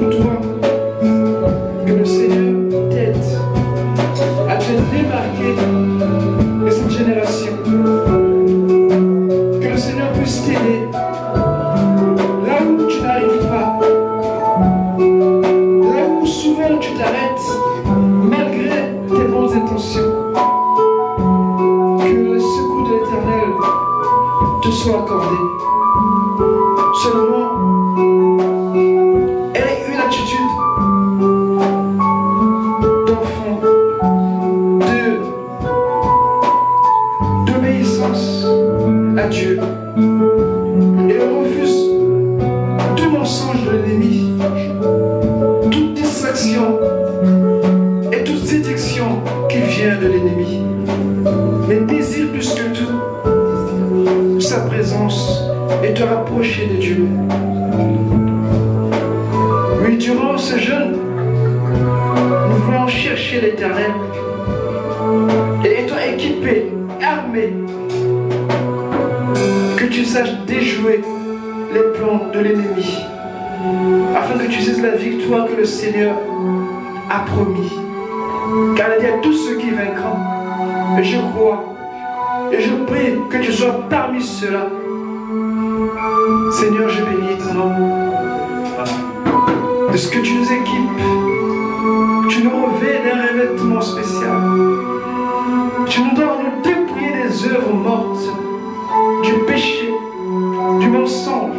Pour toi, que le Seigneur t'aide à te démarquer de cette génération. Que le Seigneur puisse t'aider là où tu n'arrives pas, là où souvent tu t'arrêtes malgré tes bonnes intentions. Que le secours de l'Éternel te soit accordé. Seulement, aie une attitude d'enfant, d'obéissance à Dieu. Et refuse tout mensonge de l'ennemi, toute distraction et toute séduction qui vient de l'ennemi. Mais désire plus que tout sa présence et te rapprocher de Dieu. Oui, Oui, durant ce jeûne, nous voulons chercher l'Éternel. Et étant équipés, armés, que tu saches déjouer les plans de l'ennemi, afin que tu saisisses la victoire que le Seigneur a promis. Car il dit à tous ceux qui vaincront, et je crois, et je prie que tu sois parmi ceux-là. Seigneur, je bénis ton nom. De ce que tu nous équipes, tu nous revêts d'un revêtement spécial. Tu nous donnes à nous dépouiller des œuvres mortes, du péché, du mensonge,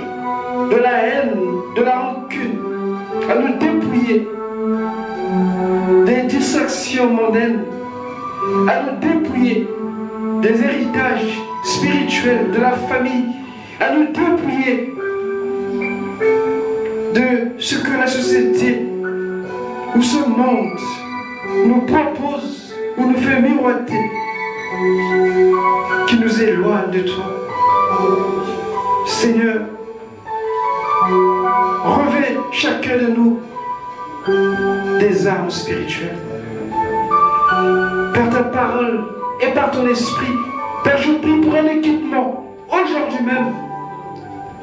de la haine, de la rancune, à nous dépouiller des distractions mondaines, à nous dépouiller des héritages spirituels de la famille, à nous dépouiller de ce que la société ou ce monde nous propose ou nous fait miroiter, qui nous éloigne de toi. Seigneur, revêt chacun de nous des armes spirituelles. Par ta parole et par ton esprit, Père, je prie pour un équipement aujourd'hui même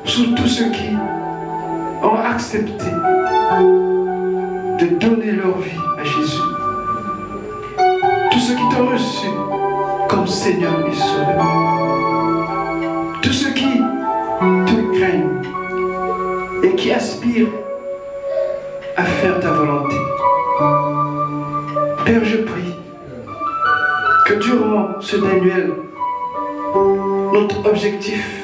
sur tous ceux qui ont accepté de donner leur vie à Jésus. Tous ceux qui t'ont reçu comme Seigneur et Sauveur. Tous ceux qui te craignent et qui aspirent à faire ta volonté. Père, je prie que durant ce annuel, notre objectif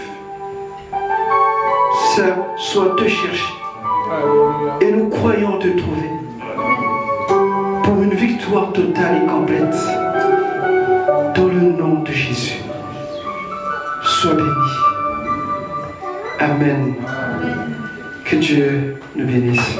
soit te chercher. Et nous croyons te trouver pour une victoire totale et complète. Dans le nom de Jésus. Sois béni. Amen. Que Dieu nous bénisse.